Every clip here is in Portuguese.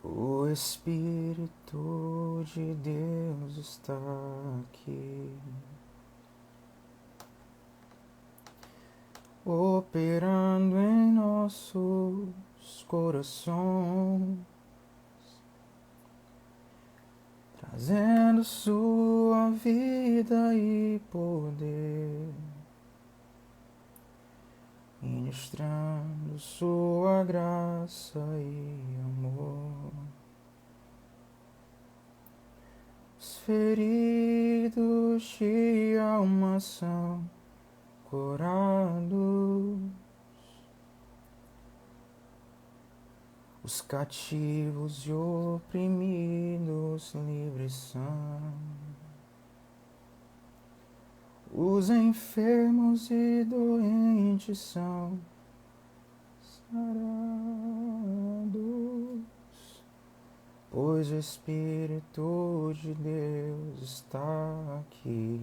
O Espírito de Deus está aqui, operando em nossos corações, trazendo sua vida e poder, ministrando sua graça e amor. Os feridos de alma são curados, os cativos e oprimidos livres são, os enfermos e doentes são sarados, pois o Espírito de Deus está aqui.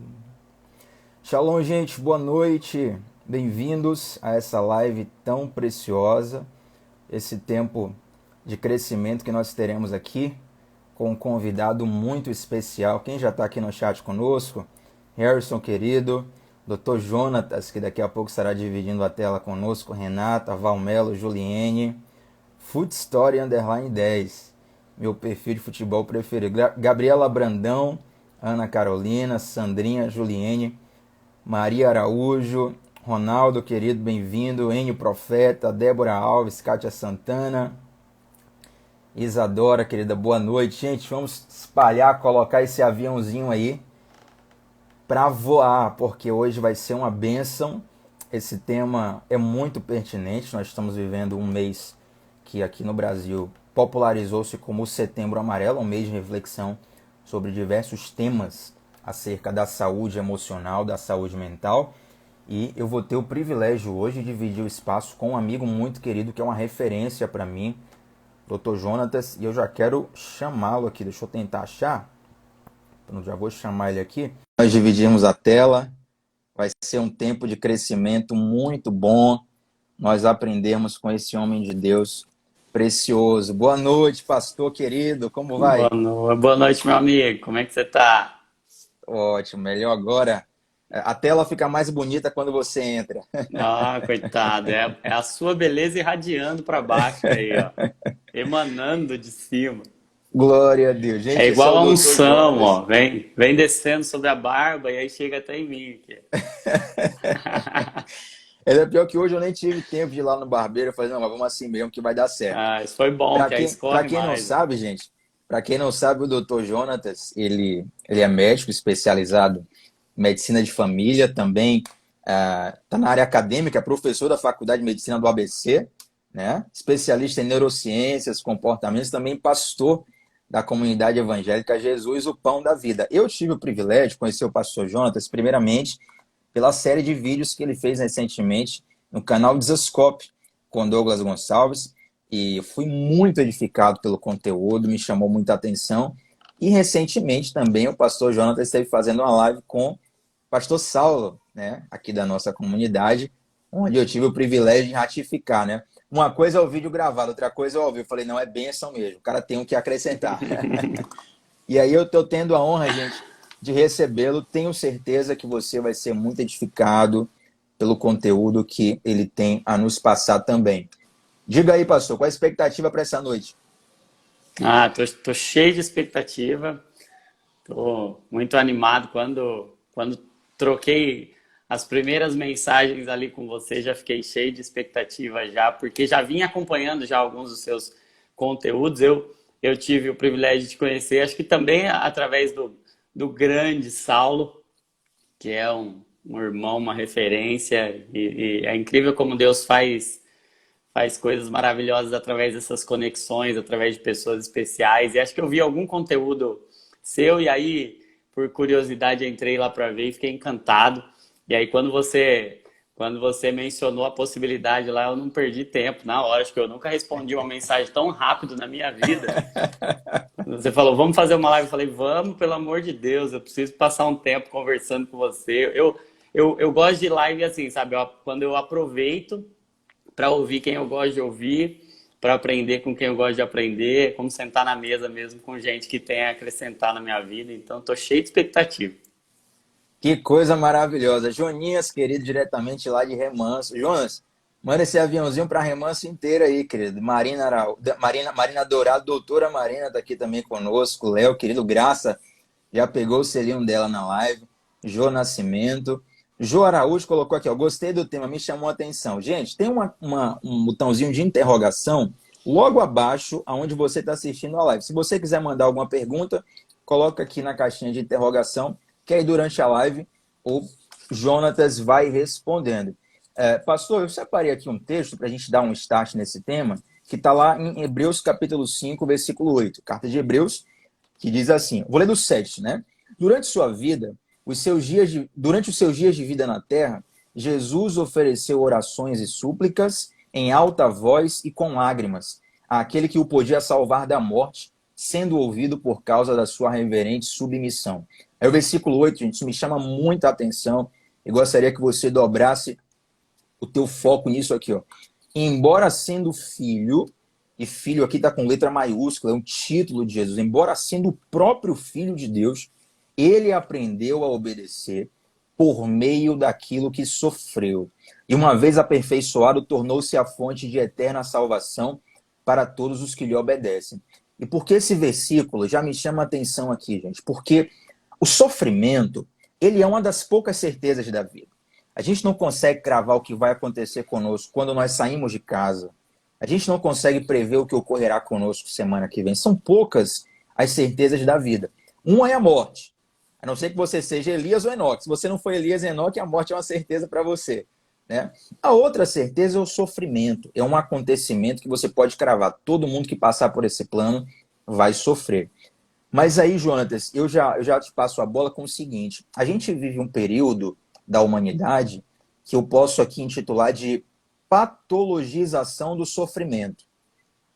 Shalom, gente, boa noite, bem-vindos a essa live tão preciosa, esse tempo de crescimento que nós teremos aqui com um convidado muito especial. Quem já está aqui no chat conosco? Harrison, querido, Dr. Jonatas, que daqui a pouco estará dividindo a tela conosco, Renata, Valmelo, Juliene, Foot Story _ 10, meu perfil de futebol preferido, Gabriela Brandão, Ana Carolina, Sandrinha, Juliene, Maria Araújo, Ronaldo, querido, bem-vindo, Enio Profeta, Débora Alves, Kátia Santana, Isadora, querida, boa noite. Gente, vamos espalhar, colocar esse aviãozinho aí para voar, porque hoje vai ser uma bênção. Esse tema é muito pertinente. Nós estamos vivendo um mês que aqui no Brasil popularizou-se como o Setembro Amarelo, um mês de reflexão sobre diversos temas acerca da saúde emocional, da saúde mental. E eu vou ter o privilégio hoje de dividir o espaço com um amigo muito querido, que é uma referência para mim, Dr. Jonatas, e eu já quero chamá-lo aqui. Deixa eu tentar achar. Eu já vou chamar ele aqui. Nós dividimos a tela. Vai ser um tempo de crescimento muito bom. Nós aprendemos com esse homem de Deus precioso. Boa noite, pastor querido. Como vai? Boa noite, meu amigo. Como é que você tá? Ótimo, melhor agora. A tela fica mais bonita quando você entra. Ah, coitado. É a sua beleza irradiando para baixo aí, ó. Emanando de cima. Glória a Deus. É Gente, esse é igual o a Dr. unção, Jonatas. ó. Vem descendo sobre a barba e aí chega até em mim aqui. É pior que hoje eu nem tive tempo de ir lá no barbeiro. Eu falei, não, mas vamos assim mesmo que vai dar certo. Ah, isso foi bom, Para que aí quem, para escorre quem não mais, ó. sabe, gente, para quem não sabe, o Dr. Jonatas, ele é médico especializado em medicina de família, também está na área acadêmica, é professor da Faculdade de Medicina do ABC, né? Especialista em neurociências, comportamentos, também pastor da comunidade evangélica Jesus, o Pão da Vida. Eu tive o privilégio de conhecer o pastor Jonatas, primeiramente, pela série de vídeos que ele fez recentemente no canal Desascope, com Douglas Gonçalves, e fui muito edificado pelo conteúdo, me chamou muita atenção. E recentemente também o pastor Jonatas esteve fazendo uma live com o pastor Saulo, né, aqui da nossa comunidade, onde eu tive o privilégio de ratificar, né? Uma coisa é o vídeo gravado, outra coisa é o ao vivo. Eu falei, não, é bênção mesmo, o cara tem o que acrescentar. E aí eu estou tendo a honra, gente, de recebê-lo. Tenho certeza que você vai ser muito edificado pelo conteúdo que ele tem a nos passar também. Diga aí, pastor, qual a expectativa para essa noite? Ah, tô cheio de expectativa. Tô muito animado quando troquei as primeiras mensagens ali com você, já fiquei cheio de expectativa já, porque já vim acompanhando já alguns dos seus conteúdos. Eu tive o privilégio de te conhecer, acho que também através do grande Saulo, que é um irmão, uma referência, e é incrível como Deus faz coisas maravilhosas através dessas conexões, através de pessoas especiais. E acho que eu vi algum conteúdo seu e aí, por curiosidade, entrei lá para ver e fiquei encantado. E aí, quando você mencionou a possibilidade lá, eu não perdi tempo na hora. Acho que eu nunca respondi uma mensagem tão rápido na minha vida. Você falou, vamos fazer uma live. Eu falei, vamos, pelo amor de Deus, eu preciso passar um tempo conversando com você. Eu gosto de live assim, sabe? Quando eu aproveito para ouvir quem eu gosto de ouvir para aprender com quem eu gosto de aprender, como sentar na mesa mesmo com gente que tem a acrescentar na minha vida. Então, estou cheio de expectativa. Que coisa maravilhosa. Joninhas, querido, diretamente lá de Remanso. Jonas, manda esse aviãozinho para Remanso inteiro aí, querido. Marina Dourado, doutora Marina está aqui também conosco. Léo, querido, Graça, já pegou o selinho dela na live. Jô Nascimento. Jô Araújo colocou aqui, ó, gostei do tema, me chamou a atenção. Gente, tem um botãozinho de interrogação logo abaixo, aonde você está assistindo a live. Se você quiser mandar alguma pergunta, coloca aqui na caixinha de interrogação, que aí durante a live o Jonatas vai respondendo. Pastor, eu separei aqui um texto para a gente dar um start nesse tema, que está lá em Hebreus capítulo 5, versículo 8. Carta de Hebreus, que diz assim, vou ler do 7, né? Durante sua vida, durante os seus dias de vida na terra, Jesus ofereceu orações e súplicas em alta voz e com lágrimas àquele que o podia salvar da morte, sendo ouvido por causa da sua reverente submissão. É o versículo 8, gente, isso me chama muita atenção e gostaria que você dobrasse o teu foco nisso aqui, ó. Embora sendo filho, e filho aqui está com letra maiúscula, é um título de Jesus, embora sendo o próprio filho de Deus, ele aprendeu a obedecer por meio daquilo que sofreu. E uma vez aperfeiçoado, tornou-se a fonte de eterna salvação para todos os que lhe obedecem. E por que esse versículo já me chama a atenção aqui, gente? Porque o sofrimento, ele é uma das poucas certezas da vida. A gente não consegue cravar o que vai acontecer conosco quando nós saímos de casa. A gente não consegue prever o que ocorrerá conosco semana que vem. São poucas as certezas da vida. Uma é a morte. A não ser que você seja Elias ou Enoque. Se você não for Elias e Enoque, a morte é uma certeza para você, né? A outra certeza é o sofrimento. É um acontecimento que você pode cravar. Todo mundo que passar por esse plano vai sofrer. Mas aí, Jonatas, eu já te passo a bola com o seguinte. A gente vive um período da humanidade que eu posso aqui intitular de patologização do sofrimento.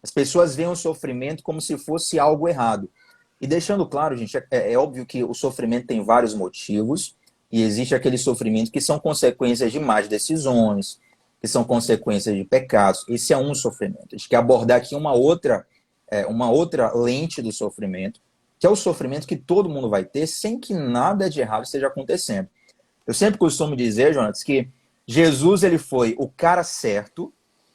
As pessoas veem o sofrimento como se fosse algo errado. E deixando claro, gente, é óbvio que o sofrimento tem vários motivos e existe aquele sofrimento que são consequências de más decisões, que são consequências de pecados. Esse é um sofrimento. A gente quer abordar aqui uma outra lente do sofrimento, que é o sofrimento que todo mundo vai ter sem que nada de errado esteja acontecendo. Eu sempre costumo dizer, Jonas, que Jesus ele foi o cara certo,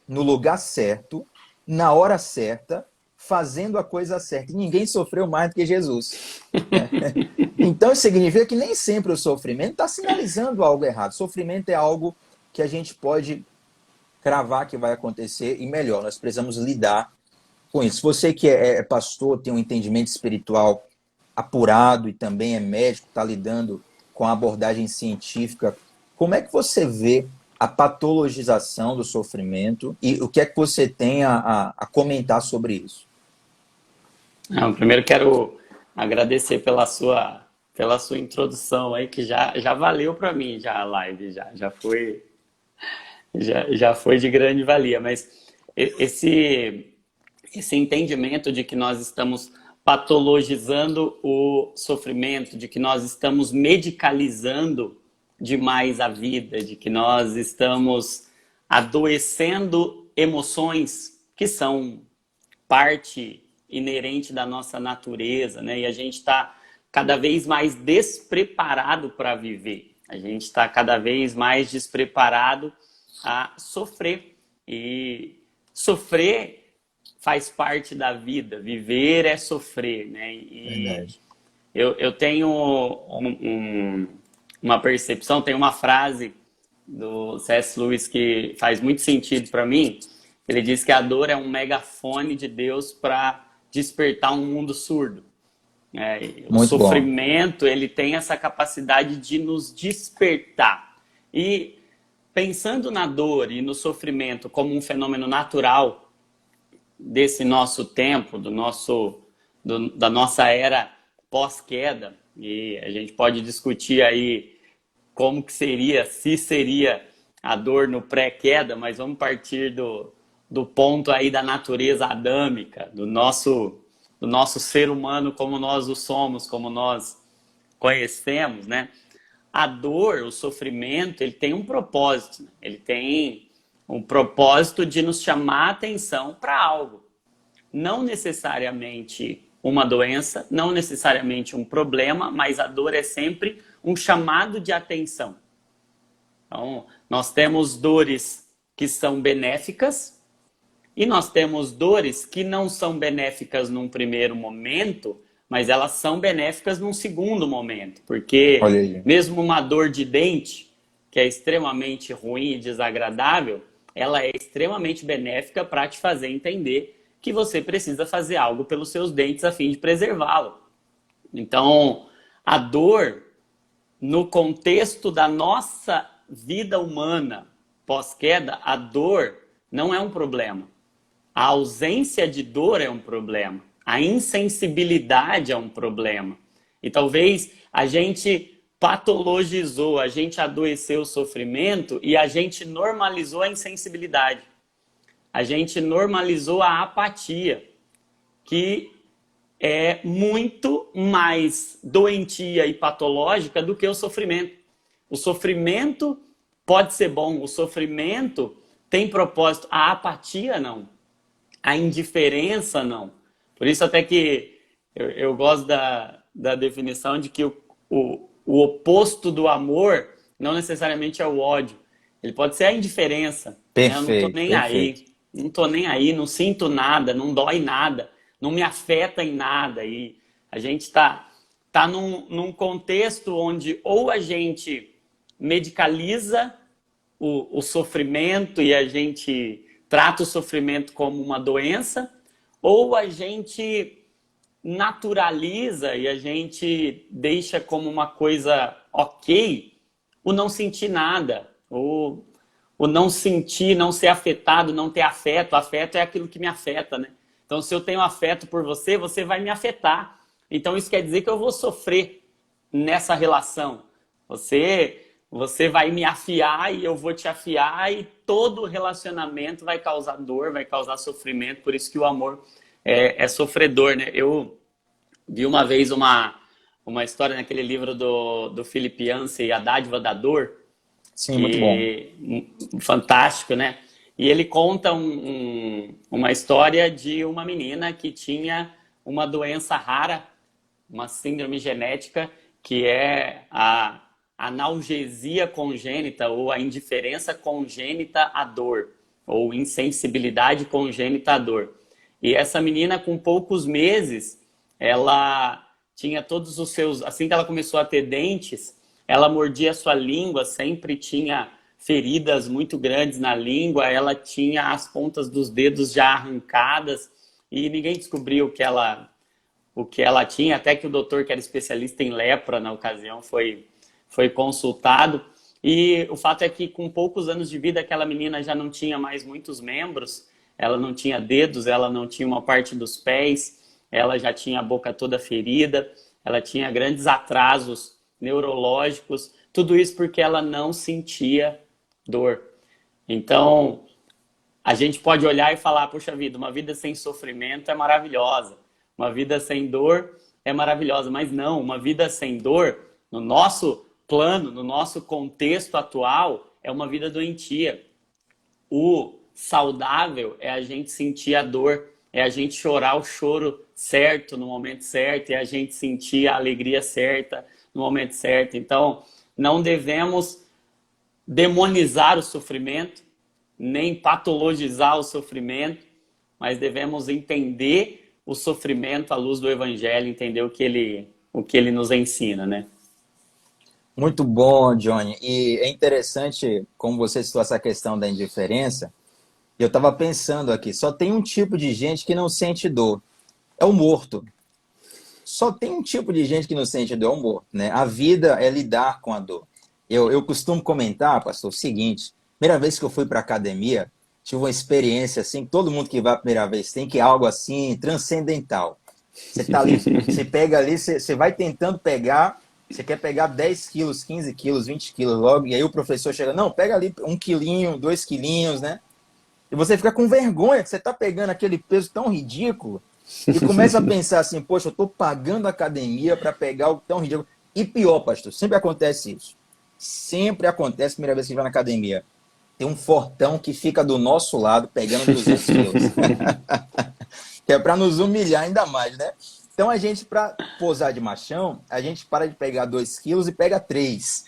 no lugar certo, na hora certa, fazendo a coisa certa. E ninguém sofreu mais do que Jesus. Então, isso significa que nem sempre o sofrimento está sinalizando algo errado. Sofrimento é algo que a gente pode cravar que vai acontecer e melhor, nós precisamos lidar com isso. Você que é pastor, tem um entendimento espiritual apurado e também é médico, está lidando com a abordagem científica, como é que você vê a patologização do sofrimento e o que é que você tem a comentar sobre isso? Primeiro quero agradecer pela sua introdução aí, que já valeu para mim já a live, já foi de grande valia, mas esse entendimento de que nós estamos patologizando o sofrimento, de que nós estamos medicalizando demais a vida, de que nós estamos adoecendo emoções que são parte inerente da nossa natureza, né? E a gente está cada vez mais despreparado para viver. A gente está cada vez mais despreparado a sofrer. E sofrer faz parte da vida. Viver é sofrer, né? E eu tenho uma percepção, tem uma frase do C.S. Lewis que faz muito sentido para mim. Ele diz que a dor é um megafone de Deus para despertar um mundo surdo. O sofrimento, ele tem essa capacidade de nos despertar. E pensando na dor e no sofrimento como um fenômeno natural desse nosso tempo, da nossa era pós-queda, e a gente pode discutir aí como que seria, se seria a dor no pré-queda, mas vamos partir do ponto aí da natureza adâmica, do nosso ser humano como nós o somos, como nós conhecemos, né? A dor, o sofrimento, ele tem um propósito, né? Ele tem o propósito de nos chamar a atenção para algo. Não necessariamente uma doença, não necessariamente um problema, mas a dor é sempre um chamado de atenção. Então, nós temos dores que são benéficas e nós temos dores que não são benéficas num primeiro momento, mas elas são benéficas num segundo momento. Porque mesmo uma dor de dente, que é extremamente ruim e desagradável, ela é extremamente benéfica para te fazer entender que você precisa fazer algo pelos seus dentes a fim de preservá-lo. Então, a dor, no contexto da nossa vida humana pós-queda, a dor não é um problema. A ausência de dor é um problema. A insensibilidade é um problema. E talvez a gente patologizou, a gente adoeceu o sofrimento e a gente normalizou a insensibilidade. A gente normalizou a apatia, que é muito mais doentia e patológica do que o sofrimento. O sofrimento pode ser bom, o sofrimento tem propósito, a apatia não, a indiferença não. Por isso até que eu gosto da definição de que o oposto do amor não necessariamente é o ódio. Ele pode ser a indiferença. Perfeito, né? Eu não tô nem perfeito. aí. Não tô nem aí, não sinto nada, não dói nada, não me afeta em nada. E a gente tá num contexto onde ou a gente medicaliza o sofrimento e a gente trata o sofrimento como uma doença, ou a gente naturaliza e a gente deixa como uma coisa ok o não sentir nada, o não sentir, não ser afetado, não ter afeto. Afeto é aquilo que me afeta, né? Então, se eu tenho afeto por você, você vai me afetar. Então, isso quer dizer que eu vou sofrer nessa relação. Você vai me afiar e eu vou te afiar e todo relacionamento vai causar dor, vai causar sofrimento. Por isso que o amor é sofredor, né? Eu vi uma vez uma história naquele livro do Philip Yancey, A Dádiva da Dor. Sim, muito bom. Fantástico, né? E ele conta uma história de uma menina que tinha uma doença rara, uma síndrome genética, que é a analgesia congênita ou a indiferença congênita à dor, ou insensibilidade congênita à dor. E essa menina, com poucos meses, ela tinha todos os seus... Assim que ela começou a ter dentes, ela mordia a sua língua, sempre tinha feridas muito grandes na língua, ela tinha as pontas dos dedos já arrancadas e ninguém descobriu o que ela tinha, até que o doutor, que era especialista em lepra na ocasião, foi consultado. E o fato é que com poucos anos de vida aquela menina já não tinha mais muitos membros, ela não tinha dedos, ela não tinha uma parte dos pés, ela já tinha a boca toda ferida, ela tinha grandes atrasos neurológicos, tudo isso porque ela não sentia dor. Então, a gente pode olhar e falar, poxa vida, uma vida sem sofrimento é maravilhosa, uma vida sem dor é maravilhosa, mas não, uma vida sem dor, no nosso plano, no nosso contexto atual, é uma vida doentia. O saudável é a gente sentir a dor, é a gente chorar o choro certo, no momento certo, é a gente sentir a alegria certa, no momento certo. Então, não devemos demonizar o sofrimento, nem patologizar o sofrimento, mas devemos entender o sofrimento à luz do Evangelho, entender o que ele nos ensina, né? Muito bom, Johnny. E é interessante como você citou essa questão da indiferença. Eu estava pensando aqui, só tem um tipo de gente que não sente dor, é o morto. Só tem um tipo de gente que não sente dor, é o morto, né? A vida é lidar com a dor. Eu costumo comentar, pastor, o seguinte: primeira vez que eu fui para a academia, tive uma experiência assim, que todo mundo que vai a primeira vez tem, que é algo assim transcendental. Você tá ali, você pega ali, você vai tentando pegar, você quer pegar 10 quilos, 15 quilos, 20 quilos logo, e aí o professor chega, não, pega ali 1 quilinho, 2 quilinhos, né? E você fica com vergonha que você tá pegando aquele peso tão ridículo e começa a pensar assim, poxa, eu tô pagando a academia para pegar algo tão ridículo. E pior, pastor, sempre acontece isso. Sempre acontece a primeira vez que vai na academia. tem um fortão que fica do nosso lado pegando 200 quilos. Que é para nos humilhar ainda mais, né? Então a gente, para posar de machão, a gente para de pegar 2 quilos e pega 3.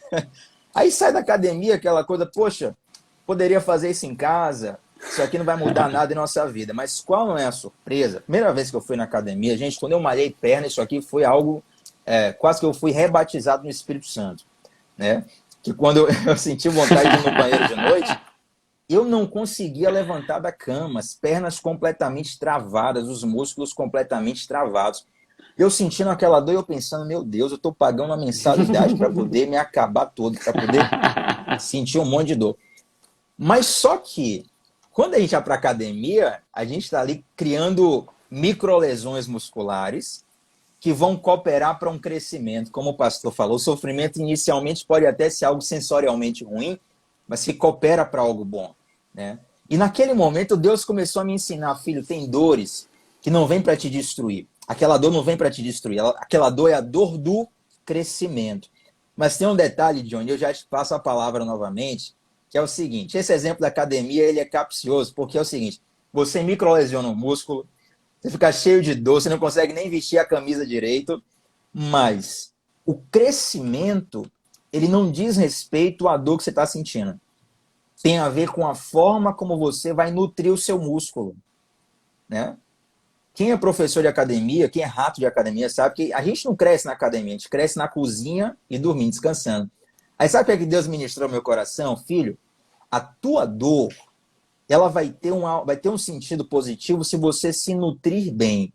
Aí sai da academia aquela coisa, poxa, poderia fazer isso em casa, isso aqui não vai mudar nada em nossa vida. Mas qual não é a surpresa? Primeira vez que eu fui na academia, gente, quando eu malhei perna, isso aqui foi algo, quase que eu fui rebatizado no Espírito Santo, né? Que quando eu senti vontade de ir no banheiro de noite, eu não conseguia levantar da cama, as pernas completamente travadas, os músculos completamente travados. Eu sentindo aquela dor, eu pensando, meu Deus, eu estou pagando uma mensalidade para poder me acabar todo, para poder sentir um monte de dor. Mas só que, quando a gente vai para a academia, a gente está ali criando microlesões musculares que vão cooperar para um crescimento. Como o pastor falou, o sofrimento inicialmente pode até ser algo sensorialmente ruim, mas que coopera para algo bom, né? E naquele momento, Deus começou a me ensinar, filho, tem dores que não vêm para te destruir. Aquela dor não vem para te destruir. Aquela dor é a dor do crescimento. Mas tem um detalhe, Johnny, eu já te passo a palavra novamente, que é o seguinte, esse exemplo da academia, ele é capcioso, porque é o seguinte, você microlesiona um músculo, você fica cheio de dor, você não consegue nem vestir a camisa direito, mas o crescimento, ele não diz respeito à dor que você está sentindo. Tem a ver com a forma como você vai nutrir o seu músculo, né? Quem é professor de academia, quem é rato de academia, sabe que a gente não cresce na academia, a gente cresce na cozinha e dormindo, descansando. Aí sabe o que Deus ministrou no meu coração? Filho, a tua dor, ela vai ter um sentido positivo se você se nutrir bem,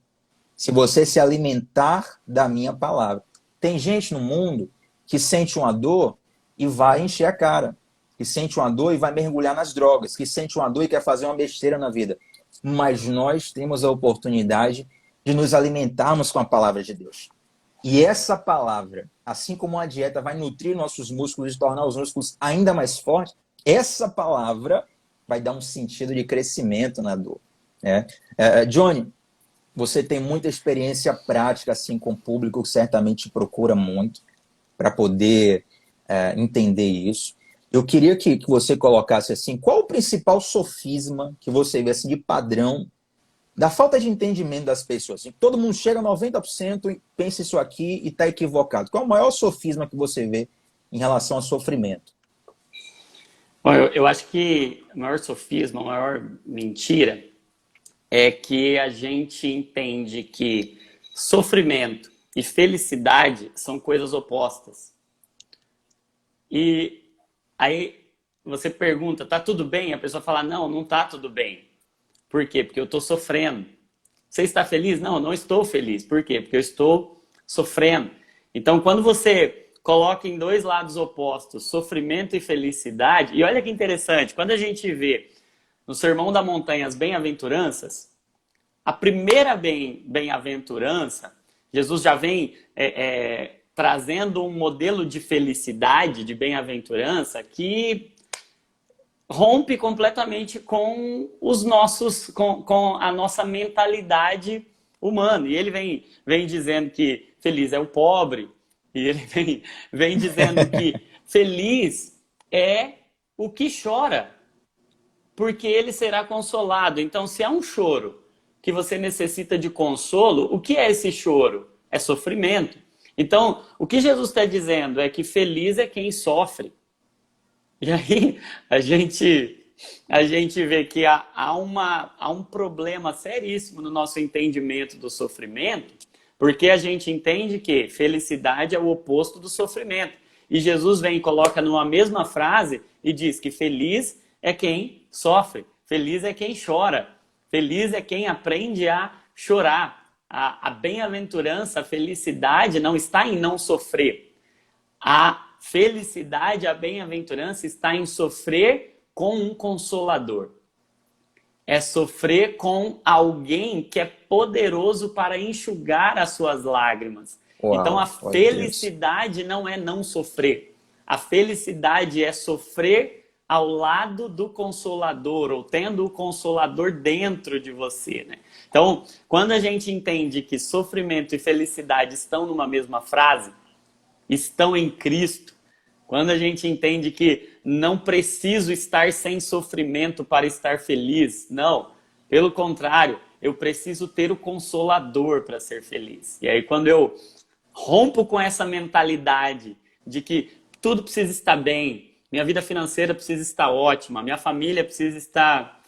se você se alimentar da minha palavra. Tem gente no mundo que sente uma dor e vai encher a cara, que sente uma dor e vai mergulhar nas drogas, que sente uma dor e quer fazer uma besteira na vida. Mas nós temos a oportunidade de nos alimentarmos com a palavra de Deus. E essa palavra, assim como a dieta vai nutrir nossos músculos e tornar os músculos ainda mais fortes, essa palavra vai dar um sentido de crescimento na dor, né? Johnny, você tem muita experiência prática assim com o público que certamente procura muito para poder entender isso. Eu queria que você colocasse assim, qual o principal sofisma que você vê assim, de padrão da falta de entendimento das pessoas? Assim, todo mundo chega a 90% e pensa isso aqui e está equivocado. Qual é o maior sofisma que você vê em relação ao sofrimento? Bom, eu acho que o maior sofisma, a maior mentira é que a gente entende que sofrimento e felicidade são coisas opostas. E aí você pergunta, tá tudo bem? A pessoa fala, não, não tá tudo bem. Por quê? Porque eu estou sofrendo. Você está feliz? Não, não estou feliz. Por quê? Porque eu estou sofrendo. Então, quando você coloca em dois lados opostos, sofrimento e felicidade, e olha que interessante, quando a gente vê no Sermão da Montanha as bem-aventuranças, a primeira bem-aventurança, Jesus já vem trazendo um modelo de felicidade, de bem-aventurança, que rompe completamente com os nossos, com a nossa mentalidade humana. E ele vem dizendo que feliz é o pobre, e ele vem dizendo que feliz é o que chora, porque ele será consolado. Então, se há um choro que você necessita de consolo, o que é esse choro? É sofrimento. Então, o que Jesus está dizendo é que feliz é quem sofre. E aí a gente vê que há um problema seríssimo no nosso entendimento do sofrimento, porque a gente entende que felicidade é o oposto do sofrimento. E Jesus vem e coloca numa mesma frase e diz que feliz é quem sofre, feliz é quem chora, feliz é quem aprende a chorar. A bem-aventurança, a felicidade não está em não sofrer. A felicidade, a bem-aventurança está em sofrer com um consolador. É sofrer com alguém que é poderoso para enxugar as suas lágrimas. Uau, então a felicidade não é não sofrer. A felicidade é sofrer ao lado do Consolador, ou tendo o Consolador dentro de você, né? Então, quando a gente entende que sofrimento e felicidade estão numa mesma frase, estão em Cristo, quando a gente entende que não preciso estar sem sofrimento para estar feliz. Não, pelo contrário, eu preciso ter o Consolador para ser feliz. E aí quando eu rompo com essa mentalidade de que tudo precisa estar bem, minha vida financeira precisa estar ótima, minha família precisa estar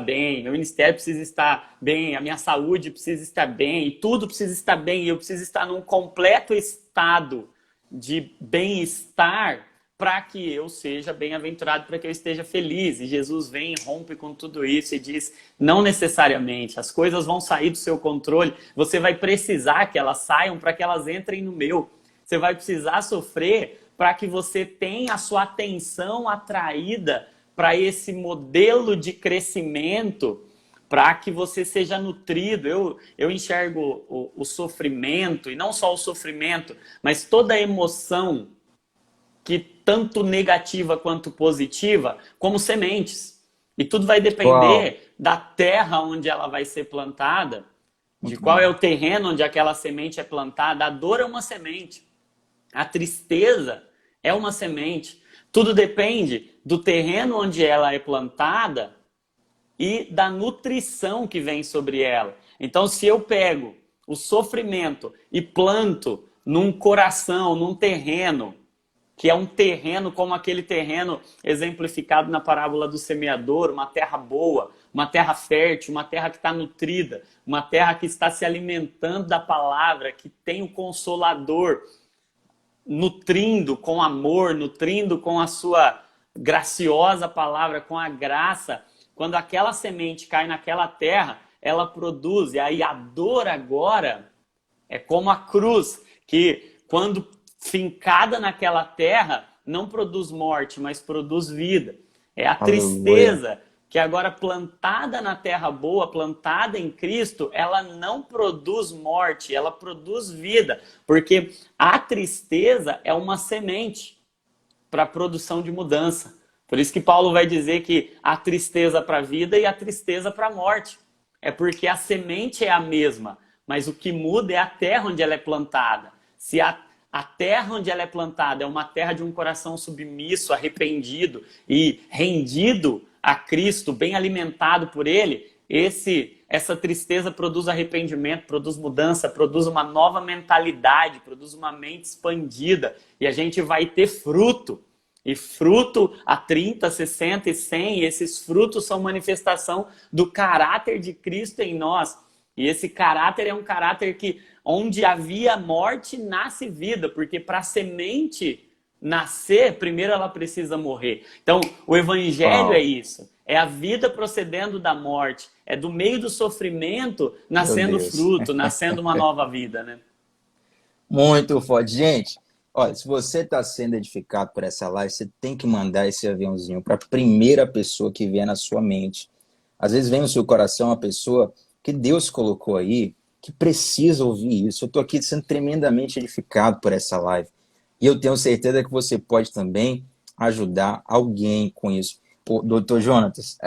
bem, meu ministério precisa estar bem, a minha saúde precisa estar bem, e tudo precisa estar bem, e eu preciso estar num completo estado de bem-estar para que eu seja bem-aventurado, para que eu esteja feliz. E Jesus vem e rompe com tudo isso e diz, não necessariamente, as coisas vão sair do seu controle, você vai precisar que elas saiam para que elas entrem no meu. Você vai precisar sofrer para que você tenha a sua atenção atraída para esse modelo de crescimento, para que você seja nutrido. Eu enxergo o sofrimento, e não só o sofrimento, mas toda a emoção, que tanto negativa quanto positiva, como sementes. E tudo vai depender da terra onde ela vai ser plantada, de qual é o terreno onde aquela semente é plantada. A dor é uma semente. A tristeza é uma semente. Tudo depende do terreno onde ela é plantada e da nutrição que vem sobre ela. Então, se eu pego o sofrimento e planto num coração, num terreno, que é um terreno como aquele terreno exemplificado na parábola do semeador, uma terra boa, uma terra fértil, uma terra que está nutrida, uma terra que está se alimentando da palavra, que tem o Consolador, nutrindo com amor, nutrindo com a sua graciosa palavra, com a graça. Quando aquela semente cai naquela terra, ela produz. E aí a dor agora é como a cruz, que quando fincada naquela terra, não produz morte, mas produz vida. É a tristeza que agora plantada na terra boa, plantada em Cristo, ela não produz morte, ela produz vida. Porque a tristeza é uma semente para a produção de mudança. Por isso que Paulo vai dizer que a tristeza para a vida e a tristeza para a morte. É porque a semente é a mesma, mas o que muda é a terra onde ela é plantada. Se a terra onde ela é plantada é uma terra de um coração submisso, arrependido e rendido a Cristo, bem alimentado por Ele, essa tristeza produz arrependimento, produz mudança, produz uma nova mentalidade, produz uma mente expandida, e a gente vai ter fruto. E fruto a 30, 60 e 100, e esses frutos são manifestação do caráter de Cristo em nós. E esse caráter é um caráter que, onde havia morte, nasce vida, porque para a semente nascer, primeiro ela precisa morrer. Então, o evangelho é isso. É a vida procedendo da morte. É do meio do sofrimento nascendo fruto, nascendo uma nova vida, né? Muito forte. Gente, olha, se você está sendo edificado por essa live, você tem que mandar esse aviãozinho para a primeira pessoa que vier na sua mente. Às vezes vem no seu coração uma pessoa que Deus colocou aí, que precisa ouvir isso. Eu estou aqui sendo tremendamente edificado por essa live. E eu tenho certeza que você pode também ajudar alguém com isso. Doutor Jonatas,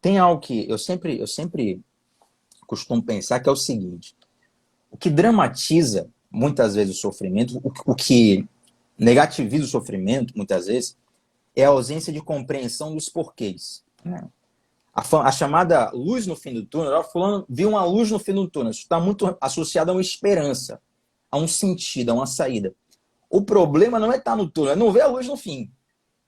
tem algo que eu sempre costumo pensar, que é o seguinte: o que dramatiza muitas vezes o sofrimento, o que negativiza o sofrimento muitas vezes, é a ausência de compreensão dos porquês, né? A chamada luz no fim do túnel, fulano viu uma luz no fim do túnel, isso está muito associado a uma esperança, a um sentido, a uma saída. O problema não é estar no túnel, é não ver a luz no fim,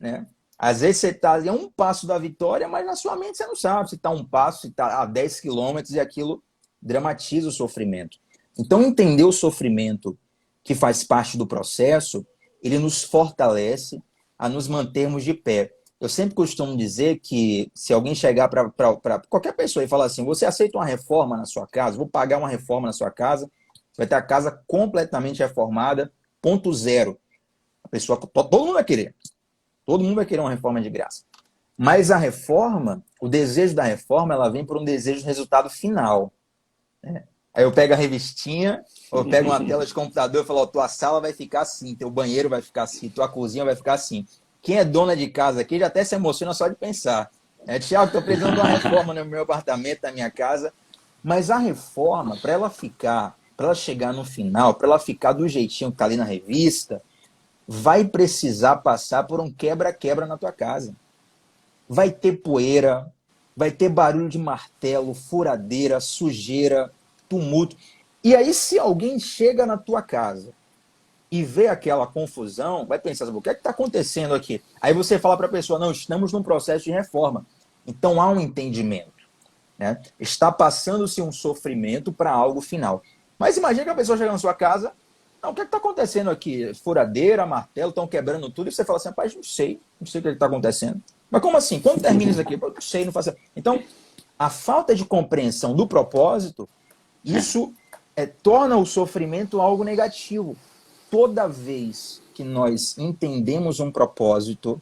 né? Às vezes você está a um passo da vitória, mas na sua mente você não sabe se está a um passo, se está a 10 quilômetros, e aquilo dramatiza o sofrimento. Então, entender o sofrimento que faz parte do processo, ele nos fortalece a nos mantermos de pé. Eu sempre costumo dizer que se alguém chegar para qualquer pessoa e falar assim, você aceita uma reforma na sua casa? Vou pagar uma reforma na sua casa, você vai ter a casa completamente reformada, ponto zero. A pessoa, todo mundo vai querer. Todo mundo vai querer uma reforma de graça. Mas a reforma, o desejo da reforma, ela vem por um desejo de resultado final, né? Aí eu pego a revistinha, ou eu pego uma tela de computador e falo, ó, tua sala vai ficar assim, teu banheiro vai ficar assim, tua cozinha vai ficar assim. Quem é dona de casa aqui já até se emociona só de pensar. Tiago, estou precisando de uma reforma no meu apartamento, na minha casa. Mas a reforma, para ela chegar no final, para ela ficar do jeitinho que está ali na revista, vai precisar passar por um quebra-quebra na tua casa. Vai ter poeira, vai ter barulho de martelo, furadeira, sujeira, tumulto. E aí, se alguém chega na tua casa e vê aquela confusão, vai pensar, o que é que está acontecendo aqui? Aí você fala para a pessoa, não, estamos num processo de reforma. Então há um entendimento. Né? Está passando-se um sofrimento para algo final. Mas imagina que a pessoa chega na sua casa, não, o que é está acontecendo aqui? Furadeira, martelo, estão quebrando tudo, e você fala assim, rapaz, não sei o que está acontecendo. Mas como assim? Quando termina isso aqui? Eu não sei, não faço. Então, a falta de compreensão do propósito, isso torna o sofrimento algo negativo. Toda vez que nós entendemos um propósito,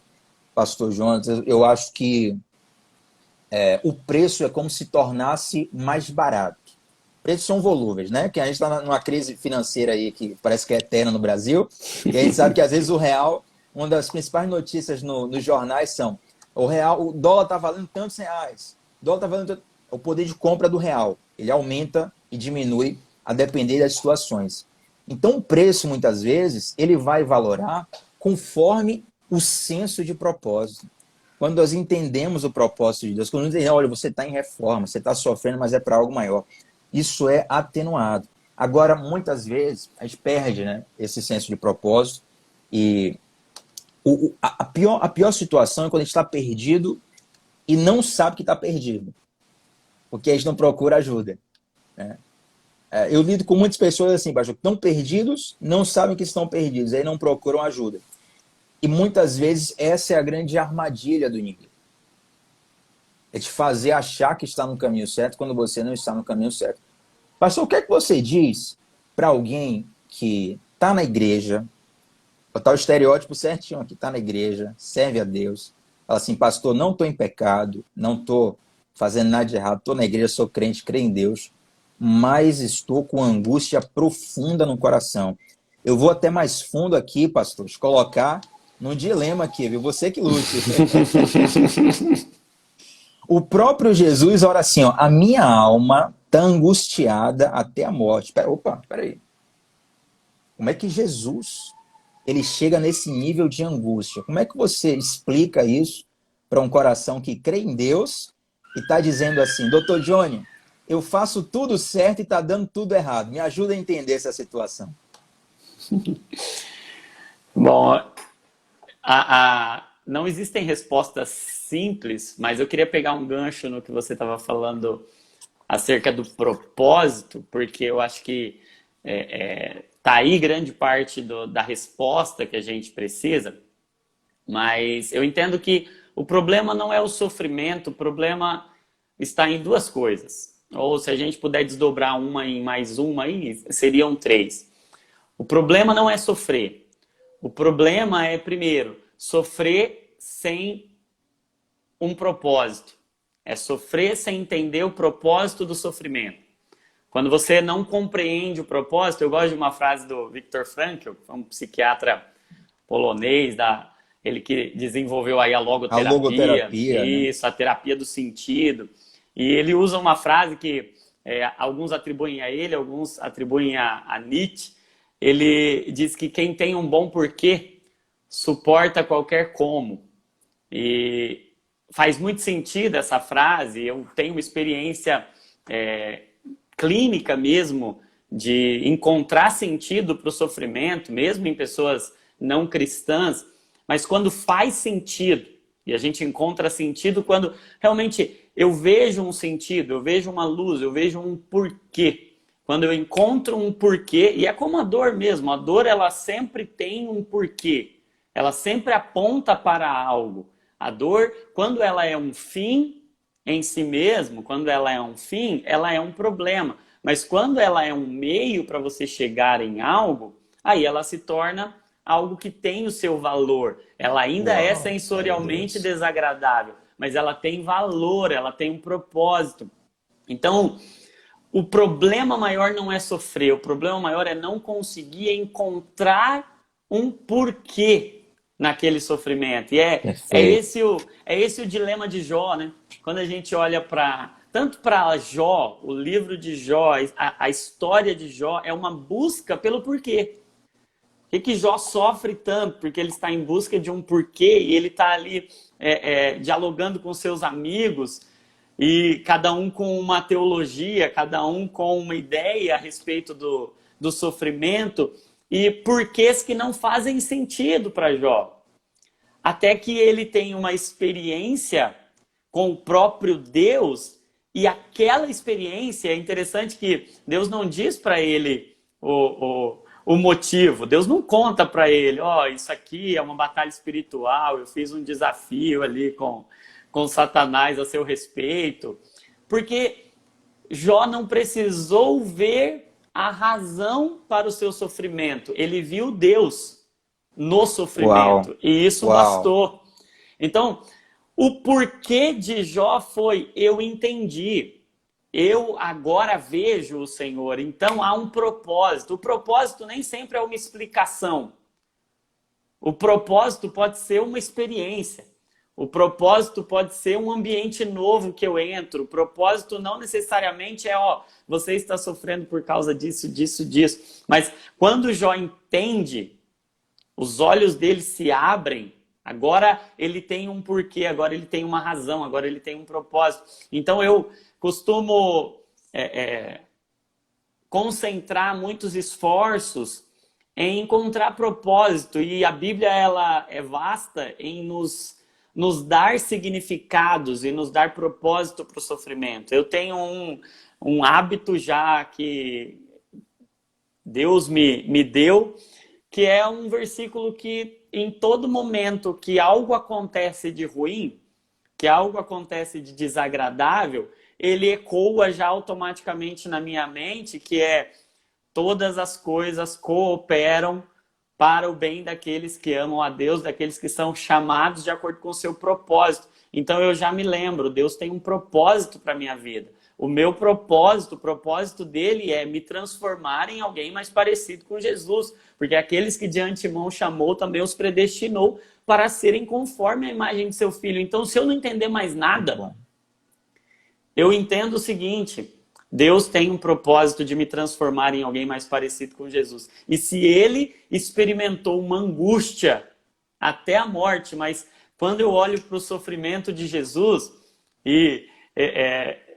Pastor Jonas, eu acho que o preço é como se tornasse mais barato. Preços são volúveis, né? Que a gente está numa crise financeira aí que parece que é eterna no Brasil, e a gente sabe que às vezes o real, uma das principais notícias nos jornais são o dólar está valendo tantos reais, o dólar está valendo o poder de compra do real, ele aumenta e diminui a depender das situações. Então o preço, muitas vezes, ele vai valorar conforme o senso de propósito. Quando nós entendemos o propósito de Deus, quando nós dizemos, olha, você está em reforma, você está sofrendo, mas é para algo maior. Isso é atenuado. Agora, muitas vezes, a gente perde, né, esse senso de propósito. E a pior situação é quando a gente está perdido e não sabe que está perdido. Porque a gente não procura ajuda. Né? Eu lido com muitas pessoas assim, que estão perdidos, não sabem que estão perdidos, aí não procuram ajuda. E muitas vezes essa é a grande armadilha do inimigo. É te fazer achar que está no caminho certo quando você não está no caminho certo. Pastor, o que é que você diz para alguém que está na igreja, botar o estereótipo certinho aqui, está na igreja, serve a Deus, fala assim, pastor, não estou em pecado, não estou fazendo nada de errado, estou na igreja, sou crente, creio em Deus, mas estou com angústia profunda no coração. Eu vou até mais fundo aqui, pastor, te colocar num dilema aqui, viu? Você que lute. O próprio Jesus ora assim, ó, a minha alma está angustiada até a morte. Peraí. Como é que Jesus ele chega nesse nível de angústia? Como é que você explica isso para um coração que crê em Deus e está dizendo assim, doutor Johnny, eu faço tudo certo e está dando tudo errado. Me ajuda a entender essa situação. Bom, não existem respostas simples, mas eu queria pegar um gancho no que você estava falando acerca do propósito, porque eu acho que tá aí grande parte da resposta que a gente precisa, mas eu entendo que o problema não é o sofrimento, o problema está em duas coisas. Ou se a gente puder desdobrar uma em mais uma, aí, seriam três. O problema não é sofrer. O problema é, primeiro, sofrer sem um propósito. É sofrer sem entender o propósito do sofrimento. Quando você não compreende o propósito, eu gosto de uma frase do Viktor Frankl, um psiquiatra polonês, ele que desenvolveu aí a logoterapia. A logoterapia, isso, né? A terapia do sentido. E ele usa uma frase que alguns atribuem a ele, alguns atribuem a Nietzsche. Ele diz que quem tem um bom porquê suporta qualquer como. E faz muito sentido essa frase. Eu tenho uma experiência clínica mesmo de encontrar sentido para o sofrimento, mesmo em pessoas não cristãs. Mas quando faz sentido, e a gente encontra sentido quando realmente eu vejo um sentido, eu vejo uma luz, eu vejo um porquê. Quando eu encontro um porquê, e é como a dor mesmo, a dor ela sempre tem um porquê, ela sempre aponta para algo. A dor, quando ela é um fim em si mesmo, quando ela é um fim, ela é um problema. Mas quando ela é um meio para você chegar em algo, aí ela se torna algo que tem o seu valor. Ela ainda é sensorialmente desagradável, mas ela tem valor, ela tem um propósito. Então, o problema maior não é sofrer, o problema maior é não conseguir encontrar um porquê naquele sofrimento. E é esse o dilema de Jó, né? Quando a gente olha tanto para Jó, o livro de Jó, a história de Jó é uma busca pelo porquê. que Jó sofre tanto? Porque ele está em busca de um porquê e ele está ali dialogando com seus amigos e cada um com uma teologia, cada um com uma ideia a respeito do sofrimento e porquês que não fazem sentido para Jó. Até que ele tem uma experiência com o próprio Deus e aquela experiência, é interessante que Deus não diz para ele o motivo, Deus não conta para ele, isso aqui é uma batalha espiritual, eu fiz um desafio ali com Satanás a seu respeito, porque Jó não precisou ver a razão para o seu sofrimento, ele viu Deus no sofrimento, Uau. e isso bastou. Então, o porquê de Jó foi, eu entendi, eu agora vejo o Senhor, então há um propósito. O propósito nem sempre é uma explicação. O propósito pode ser uma experiência. O propósito pode ser um ambiente novo que eu entro. O propósito não necessariamente é, você está sofrendo por causa disso, disso, disso. Mas quando Jó entende, os olhos dele se abrem, agora ele tem um porquê, agora ele tem uma razão, agora ele tem um propósito. Então eu costumo concentrar muitos esforços em encontrar propósito. E a Bíblia ela é vasta em nos dar significados e nos dar propósito para o sofrimento. Eu tenho um hábito já que Deus me deu, que é um versículo que em todo momento que algo acontece de ruim, que algo acontece de desagradável, ele ecoa já automaticamente na minha mente, que é todas as coisas cooperam para o bem daqueles que amam a Deus, daqueles que são chamados de acordo com o seu propósito. Então eu já me lembro, Deus tem um propósito para a minha vida. O meu propósito, o propósito dele é me transformar em alguém mais parecido com Jesus, porque aqueles que de antemão chamou também os predestinou para serem conforme a imagem de seu filho. Então, se eu não entender mais nada, eu entendo o seguinte: Deus tem um propósito de me transformar em alguém mais parecido com Jesus. E se ele experimentou uma angústia até a morte, mas quando eu olho para o sofrimento de Jesus, e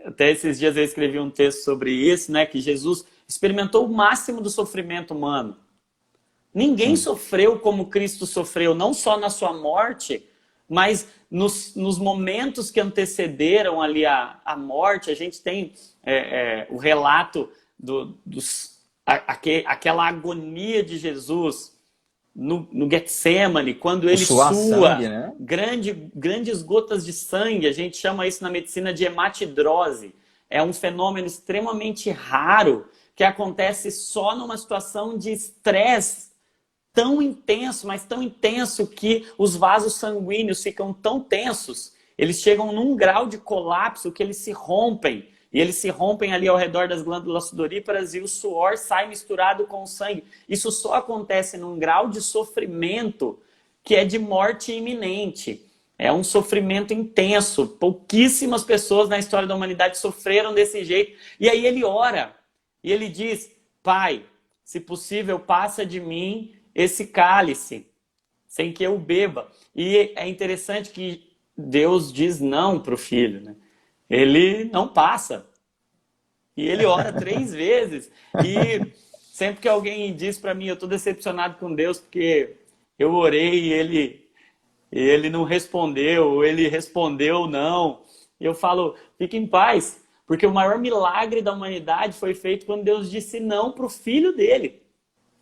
até esses dias eu escrevi um texto sobre isso, né, que Jesus experimentou o máximo do sofrimento humano. Ninguém sofreu como Cristo sofreu, não só na sua morte, mas nos momentos que antecederam ali a morte. A gente tem o relato aquela agonia de Jesus no Getsemane, quando ele sua sangue, né? grandes gotas de sangue. A gente chama isso na medicina de hematidrose. É um fenômeno extremamente raro que acontece só numa situação de estresse tão intenso, mas tão intenso que os vasos sanguíneos ficam tão tensos, eles chegam num grau de colapso que eles se rompem. E eles se rompem ali ao redor das glândulas sudoríparas e o suor sai misturado com o sangue. Isso só acontece num grau de sofrimento que é de morte iminente. É um sofrimento intenso. Pouquíssimas pessoas na história da humanidade sofreram desse jeito. E aí ele ora e ele diz: Pai, se possível, passa de mim esse cálice, sem que eu beba. E é interessante que Deus diz não para o filho, né? Ele não passa. E ele ora 3 vezes. E sempre que alguém diz para mim, eu estou decepcionado com Deus porque eu orei e ele não respondeu, ou ele respondeu não, eu falo, fique em paz, porque o maior milagre da humanidade foi feito quando Deus disse não para o filho dele,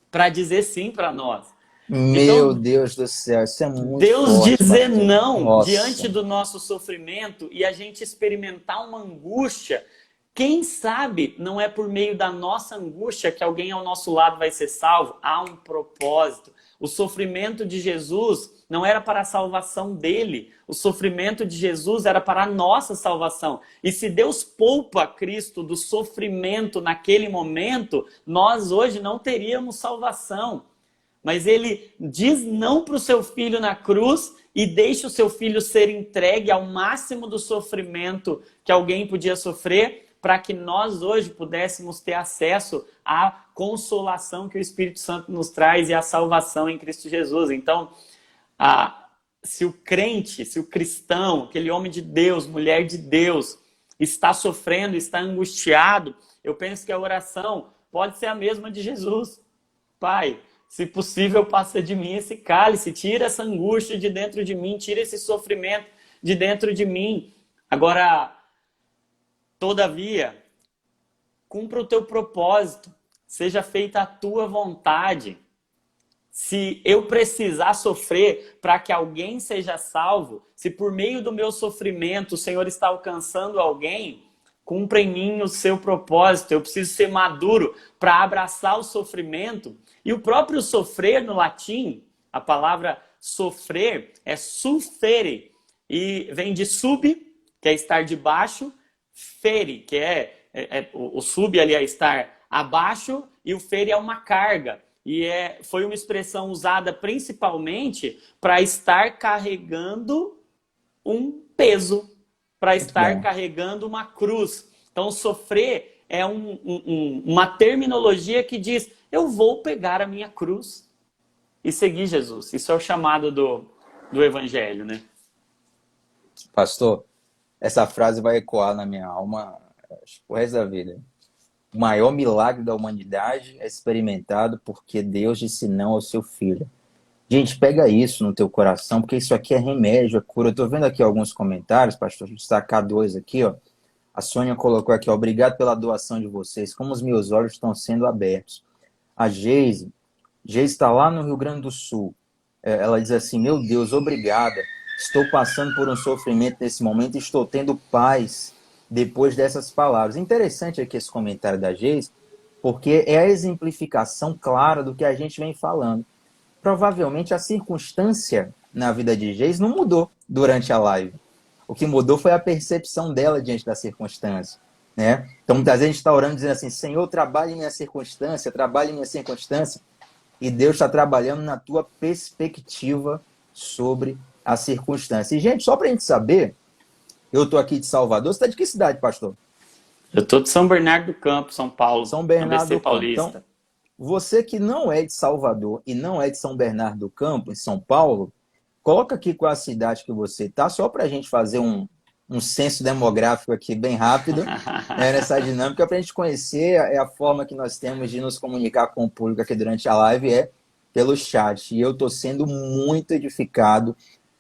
para dizer sim para nós. Meu então, Deus do céu, isso é muito Deus forte, dizer pastor. não Nossa. diante do nosso sofrimento e a gente experimentar uma angústia. Quem sabe não é por meio da nossa angústia que alguém ao nosso lado vai ser salvo? Há um propósito. O sofrimento de Jesus não era para a salvação dele. O sofrimento de Jesus era para a nossa salvação. E se Deus poupa Cristo do sofrimento naquele momento, nós hoje não teríamos salvação. Mas ele diz não para o seu filho na cruz e deixa o seu filho ser entregue ao máximo do sofrimento que alguém podia sofrer, para que nós hoje pudéssemos ter acesso à consolação que o Espírito Santo nos traz e à salvação em Cristo Jesus. Então, se o crente, se o cristão, aquele homem de Deus, mulher de Deus, está sofrendo, está angustiado, eu penso que a oração pode ser a mesma de Jesus. Pai, se possível, passa de mim esse cálice, tira essa angústia de dentro de mim, tira esse sofrimento de dentro de mim. Agora, todavia, cumpra o teu propósito, seja feita a tua vontade. Se eu precisar sofrer para que alguém seja salvo, se por meio do meu sofrimento o Senhor está alcançando alguém, cumpra em mim o seu propósito. Eu preciso ser maduro para abraçar o sofrimento. E o próprio sofrer no latim, a palavra sofrer é suffere, e vem de sub, que é estar debaixo, fere, que o sub ali é estar abaixo, e o fere é uma carga. E foi uma expressão usada principalmente para estar carregando um peso, para estar carregando uma cruz. Então, sofrer é uma terminologia que diz: eu vou pegar a minha cruz e seguir Jesus. Isso é o chamado do Evangelho, né? Pastor, essa frase vai ecoar na minha alma o resto da vida. O maior milagre da humanidade é experimentado porque Deus disse não ao seu filho. Gente, pega isso no teu coração, porque isso aqui é remédio, é cura. Eu estou vendo aqui alguns comentários, pastor, vou destacar dois aqui, ó. A Sônia colocou aqui, ó, obrigado pela doação de vocês, como os meus olhos estão sendo abertos. A Geise está lá no Rio Grande do Sul. Ela diz assim: meu Deus, obrigada. Estou passando por um sofrimento nesse momento e estou tendo paz depois dessas palavras. Interessante aqui esse comentário da Geise, porque é a exemplificação clara do que a gente vem falando. Provavelmente a circunstância na vida de Geise não mudou durante a live. O que mudou foi a percepção dela diante da circunstância, né? Então, muitas vezes a gente está orando dizendo assim: Senhor, trabalhe em minha circunstância, trabalhe em minha circunstância. E Deus está trabalhando na tua perspectiva sobre a circunstância. E, gente, só para a gente saber, eu estou aqui de Salvador. Você está de que cidade, pastor? Eu estou de São Bernardo do Campo, São Paulo. São Bernardo do Campo. Paulista. Então, você que não é de Salvador e não é de São Bernardo do Campo, em São Paulo, coloca aqui qual a cidade que você está, só para a gente fazer um censo demográfico aqui bem rápido, né, nessa dinâmica, para a gente conhecer a forma que nós temos de nos comunicar com o público aqui durante a live pelo chat. E eu estou sendo muito edificado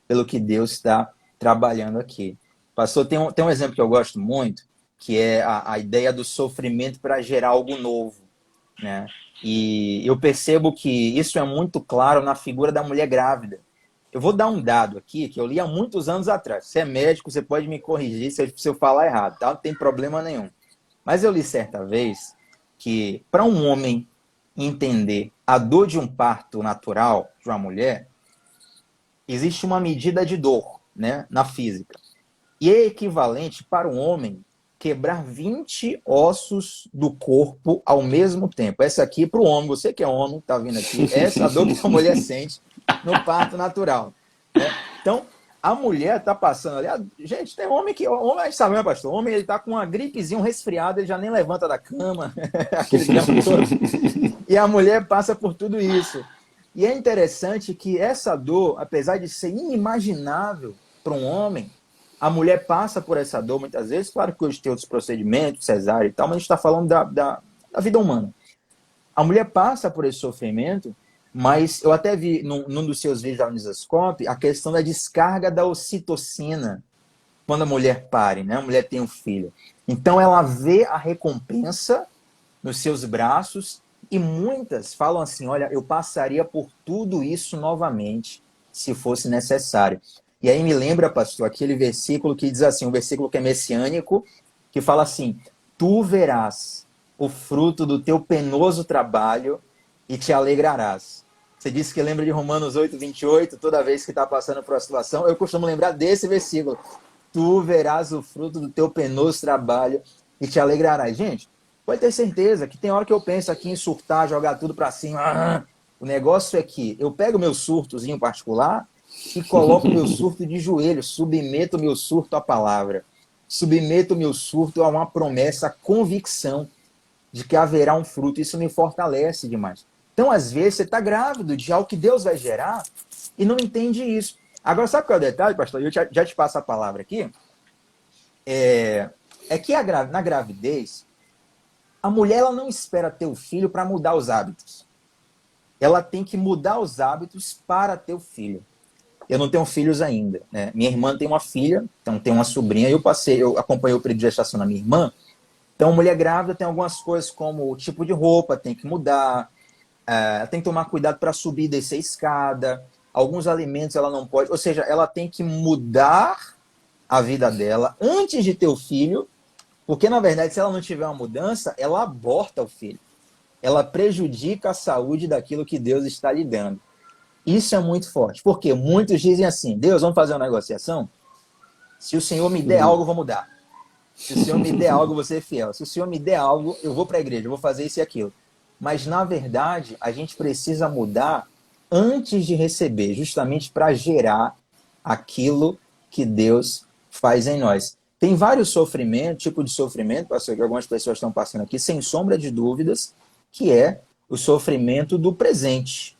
pelo que Deus está trabalhando aqui. Pastor, tem um exemplo que eu gosto muito, que é a ideia do sofrimento para gerar algo novo, né? E eu percebo que isso é muito claro na figura da mulher grávida. Eu vou dar um dado aqui que eu li há muitos anos atrás. Você é médico, você pode me corrigir se eu falar errado, tá? Não tem problema nenhum. Mas eu li certa vez que para um homem entender a dor de um parto natural de uma mulher, existe uma medida de dor, né, na física. E é equivalente para um homem quebrar 20 ossos do corpo ao mesmo tempo. Essa aqui para o homem, você que é homem, está vindo aqui, essa dor que a mulher sente no parto natural, né? Então, a mulher está passando ali. Gente, tem homem que... Homem, a gente sabe, né, pastor? O homem está com uma gripezinha, um resfriado, ele já nem levanta da cama, aquele tempo todo. E a mulher passa por tudo isso. E é interessante que essa dor, apesar de ser inimaginável para um homem, a mulher passa por essa dor muitas vezes. Claro que hoje tem outros procedimentos, cesárea e tal, mas a gente está falando da vida humana. A mulher passa por esse sofrimento, mas eu até vi num dos seus vídeos da Unisascope a questão da descarga da ocitocina quando a mulher pare, né? A mulher tem um filho. Então ela vê a recompensa nos seus braços e muitas falam assim: olha, eu passaria por tudo isso novamente se fosse necessário. E aí me lembra, pastor, aquele versículo que diz assim, um versículo que é messiânico, que fala assim: tu verás o fruto do teu penoso trabalho e te alegrarás. Você disse que lembra de Romanos 8:28, toda vez que está passando por uma situação. Eu costumo lembrar desse versículo: tu verás o fruto do teu penoso trabalho e te alegrarás. Gente, pode ter certeza que tem hora que eu penso aqui em surtar, jogar tudo para cima. O negócio é que eu pego meu surtozinho particular e coloco meu surto de joelho, submeto meu surto à palavra. submeto o meu surto a uma promessa, a convicção de que haverá um fruto. Isso me fortalece demais. Então, às vezes, você está grávido de algo que Deus vai gerar e não entende isso. Agora, sabe qual é o detalhe, pastor? Eu já te passo a palavra aqui. É que na gravidez, a mulher ela não espera ter o filho para mudar os hábitos. Ela tem que mudar os hábitos para ter o filho. Eu não tenho filhos ainda, né? Minha irmã tem uma filha, então tem uma sobrinha. Eu acompanhei o período de gestação da minha irmã. Então, mulher grávida tem algumas coisas como o tipo de roupa tem que mudar, tem que tomar cuidado para subir e descer a escada. Alguns alimentos ela não pode, ou seja, ela tem que mudar a vida dela antes de ter o filho, porque na verdade, se ela não tiver uma mudança, ela aborta o filho. Ela prejudica a saúde daquilo que Deus está lhe dando. Isso é muito forte, porque muitos dizem assim: Deus, vamos fazer uma negociação? Se o Senhor me der algo, eu vou mudar. Se o Senhor me der algo, eu vou ser fiel. Se o Senhor me der algo, eu vou para a igreja, eu vou fazer isso e aquilo. Mas, na verdade, a gente precisa mudar antes de receber, justamente para gerar aquilo que Deus faz em nós. Tem vários sofrimentos, tipo de sofrimento, pastor, que algumas pessoas estão passando aqui, sem sombra de dúvidas, que é o sofrimento do presente.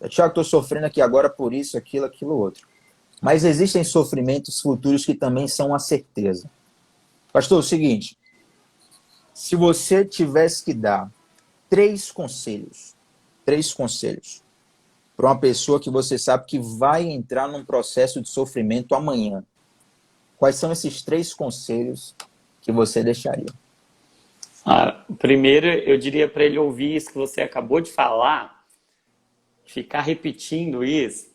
Tiago, estou sofrendo aqui agora por isso, aquilo, outro. Mas existem sofrimentos futuros que também são uma certeza. Pastor, é o seguinte, se você tivesse que dar três conselhos para uma pessoa que você sabe que vai entrar num processo de sofrimento amanhã, quais são esses 3 conselhos que você deixaria? Primeiro, eu diria para ele ouvir isso que você acabou de falar, ficar repetindo isso,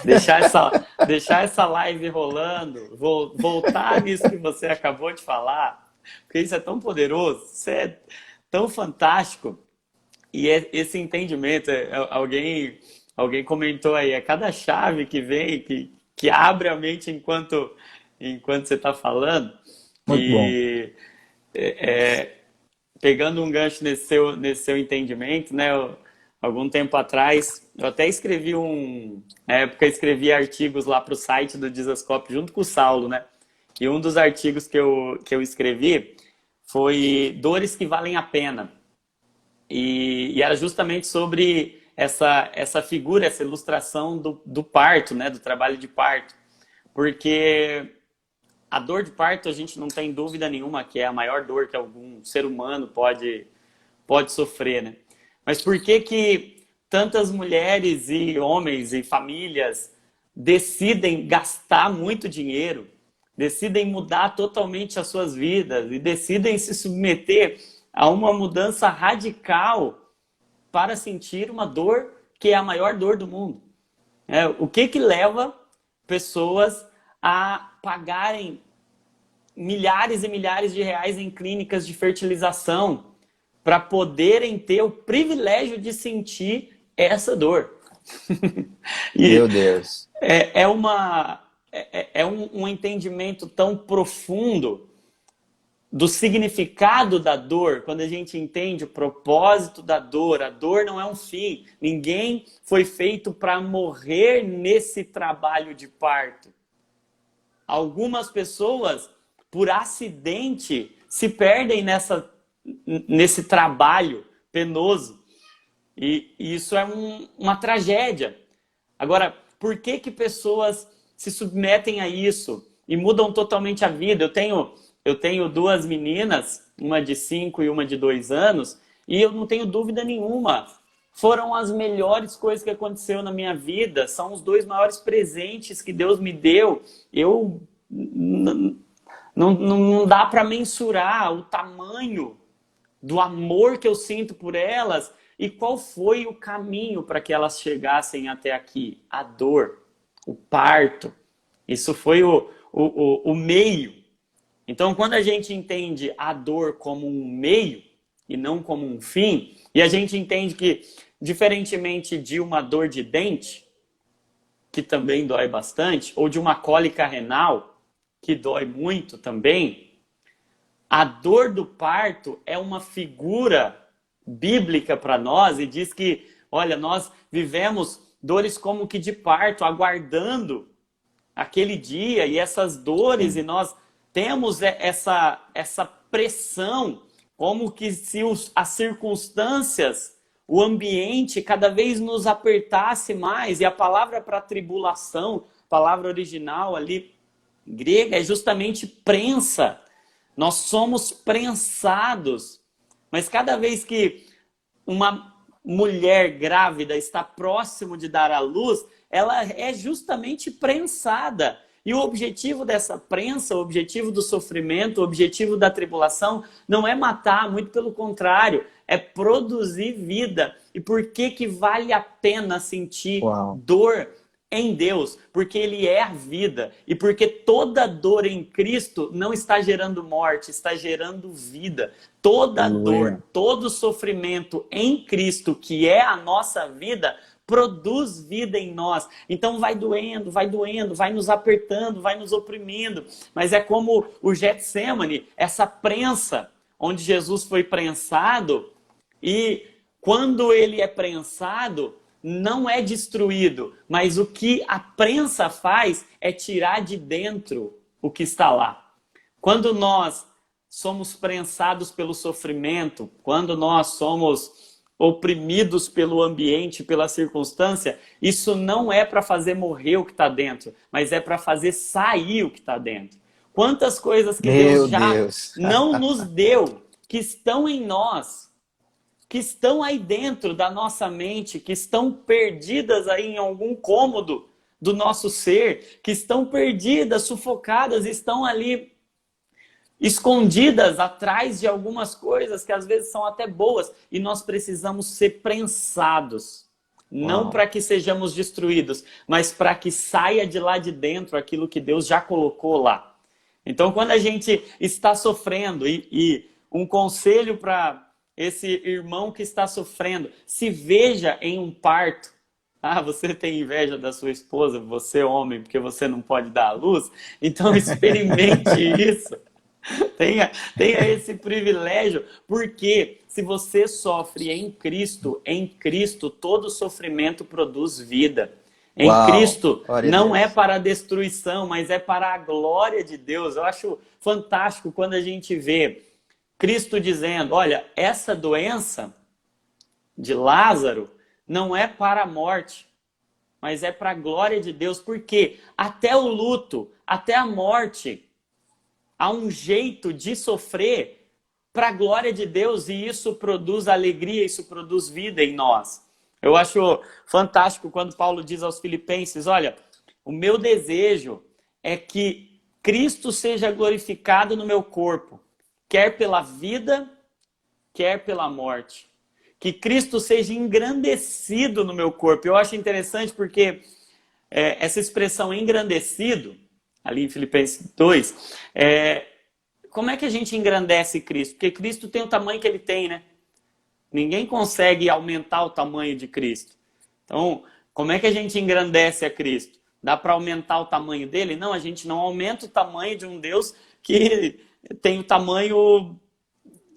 deixar essa live rolando, voltar nisso que você acabou de falar, porque isso é tão poderoso, isso é tão fantástico. E esse entendimento, alguém comentou aí, é cada chave que vem, que abre a mente enquanto você está falando. Muito bom. Pegando um gancho nesse seu entendimento, né? Algum tempo atrás, eu até escrevi na época escrevi artigos lá para o site do Dizascope junto com o Saulo, né? E um dos artigos que eu escrevi foi Dores que Valem a Pena. E era justamente sobre essa figura, essa ilustração do parto, né? Do trabalho de parto. Porque a dor de parto, a gente não tem dúvida nenhuma que é a maior dor que algum ser humano pode sofrer, né? Mas por que tantas mulheres e homens e famílias decidem gastar muito dinheiro, decidem mudar totalmente as suas vidas e decidem se submeter a uma mudança radical para sentir uma dor que é a maior dor do mundo? O que leva pessoas a pagarem milhares e milhares de reais em clínicas de fertilização para poderem ter o privilégio de sentir essa dor? Meu Deus. Um entendimento tão profundo do significado da dor, quando a gente entende o propósito da dor. A dor não é um fim. Ninguém foi feito para morrer nesse trabalho de parto. Algumas pessoas, por acidente, se perdem nesse trabalho penoso. E isso é uma tragédia. Agora, por que pessoas se submetem a isso e mudam totalmente a vida? Eu tenho 2 meninas, uma de 5 e uma de 2 anos, e eu não tenho dúvida nenhuma. Foram as melhores coisas que aconteceu na minha vida. São os 2 maiores presentes que Deus me deu. Não dá para mensurar o tamanho do amor que eu sinto por elas e qual foi o caminho para que elas chegassem até aqui. A dor, o parto. Isso foi o meio. Então, quando a gente entende a dor como um meio e não como um fim, e a gente entende que, diferentemente de uma dor de dente, que também dói bastante, ou de uma cólica renal, que dói muito também, a dor do parto é uma figura bíblica para nós e diz que, olha, nós vivemos dores como que de parto, aguardando aquele dia e essas dores, e nós temos essa pressão, como que se as circunstâncias, o ambiente cada vez nos apertasse mais. E a palavra para tribulação, palavra original ali, grega, é justamente prensa. Nós somos prensados. Mas cada vez que uma mulher grávida está próximo de dar à luz, ela é justamente prensada. E o objetivo dessa prensa, o objetivo do sofrimento, o objetivo da tribulação, não é matar, muito pelo contrário, é produzir vida. E por que que vale a pena sentir dor em Deus? Porque Ele é a vida. E porque toda dor em Cristo não está gerando morte, está gerando vida. Toda dor, todo sofrimento em Cristo, que é a nossa vida, produz vida em nós. Então vai doendo, vai nos apertando, vai nos oprimindo. Mas é como o Getsemane, essa prensa, onde Jesus foi prensado, e quando ele é prensado, não é destruído, mas o que a prensa faz é tirar de dentro o que está lá. Quando nós somos prensados pelo sofrimento, quando nós somos oprimidos pelo ambiente, pela circunstância, isso não é para fazer morrer o que está dentro, mas é para fazer sair o que está dentro. Quantas coisas que Deus já não nos deu, que estão em nós, que estão aí dentro da nossa mente, que estão perdidas aí em algum cômodo do nosso ser, que estão perdidas, sufocadas, estão ali escondidas atrás de algumas coisas que às vezes são até boas, e nós precisamos ser prensados. Não para que sejamos destruídos, mas para que saia de lá de dentro aquilo que Deus já colocou lá. Então, quando a gente está sofrendo, e um conselho para esse irmão que está sofrendo, se veja em um parto. Ah, você tem inveja da sua esposa, você homem, porque você não pode dar à luz? Então experimente isso. Tenha esse privilégio, porque se você sofre em Cristo todo sofrimento produz vida. Em Cristo não é para a destruição, mas é para a glória de Deus. Eu acho fantástico quando a gente vê Cristo dizendo, olha, essa doença de Lázaro não é para a morte, mas é para a glória de Deus, porque até o luto, até a morte, há um jeito de sofrer para a glória de Deus, e isso produz alegria, isso produz vida em nós. Eu acho fantástico quando Paulo diz aos Filipenses, olha, o meu desejo é que Cristo seja glorificado no meu corpo, quer pela vida, quer pela morte. Que Cristo seja engrandecido no meu corpo. Eu acho interessante porque essa expressão engrandecido, ali em Filipenses 2, como é que a gente engrandece Cristo? Porque Cristo tem o tamanho que ele tem, né? Ninguém consegue aumentar o tamanho de Cristo. Então, como é que a gente engrandece a Cristo? Dá para aumentar o tamanho dele? Não, a gente não aumenta o tamanho de um Deus que tem o tamanho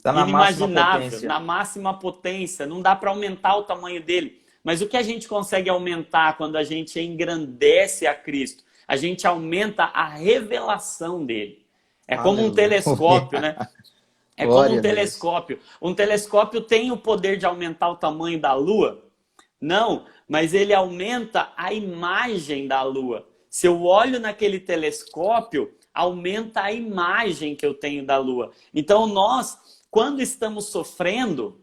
inimaginável, na máxima potência. Não dá para aumentar o tamanho dele. Mas o que a gente consegue aumentar quando a gente engrandece a Cristo? A gente aumenta a revelação dele. É como um telescópio, né? É como um telescópio. Um telescópio tem o poder de aumentar o tamanho da Lua? Não, mas ele aumenta a imagem da Lua. Se eu olho naquele telescópio, aumenta a imagem que eu tenho da Lua. Então nós, quando estamos sofrendo,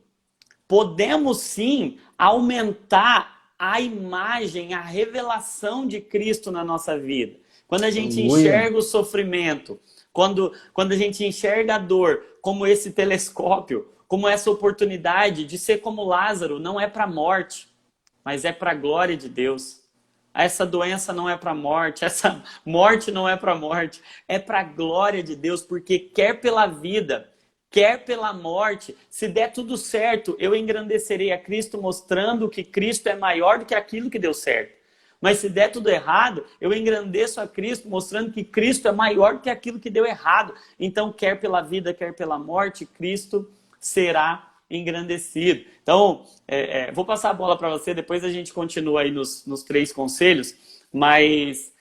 podemos sim aumentar a imagem, a revelação de Cristo na nossa vida. Quando a gente enxerga o sofrimento, quando a gente enxerga a dor como esse telescópio, como essa oportunidade de ser como Lázaro, não é para a morte, mas é para a glória de Deus. Essa doença não é para a morte, essa morte não é para a morte, é para a glória de Deus, porque quer pela vida, quer pela morte, se der tudo certo, eu engrandecerei a Cristo, mostrando que Cristo é maior do que aquilo que deu certo. Mas se der tudo errado, eu engrandeço a Cristo, mostrando que Cristo é maior do que aquilo que deu errado. Então, quer pela vida, quer pela morte, Cristo será engrandecido. Então, vou passar a bola para você, depois a gente continua aí nos 3 conselhos, mas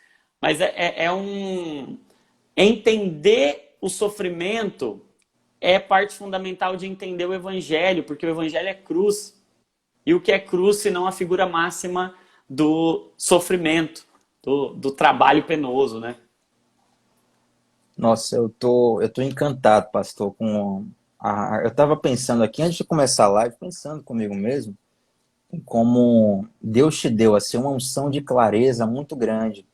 entender o sofrimento é parte fundamental de entender o evangelho, porque o evangelho é cruz. E o que é cruz senão a figura máxima do sofrimento, do trabalho penoso, né? Nossa, eu tô encantado, pastor, eu estava pensando aqui, antes de começar a live, pensando comigo mesmo, em como Deus te deu assim, uma unção de clareza muito grande.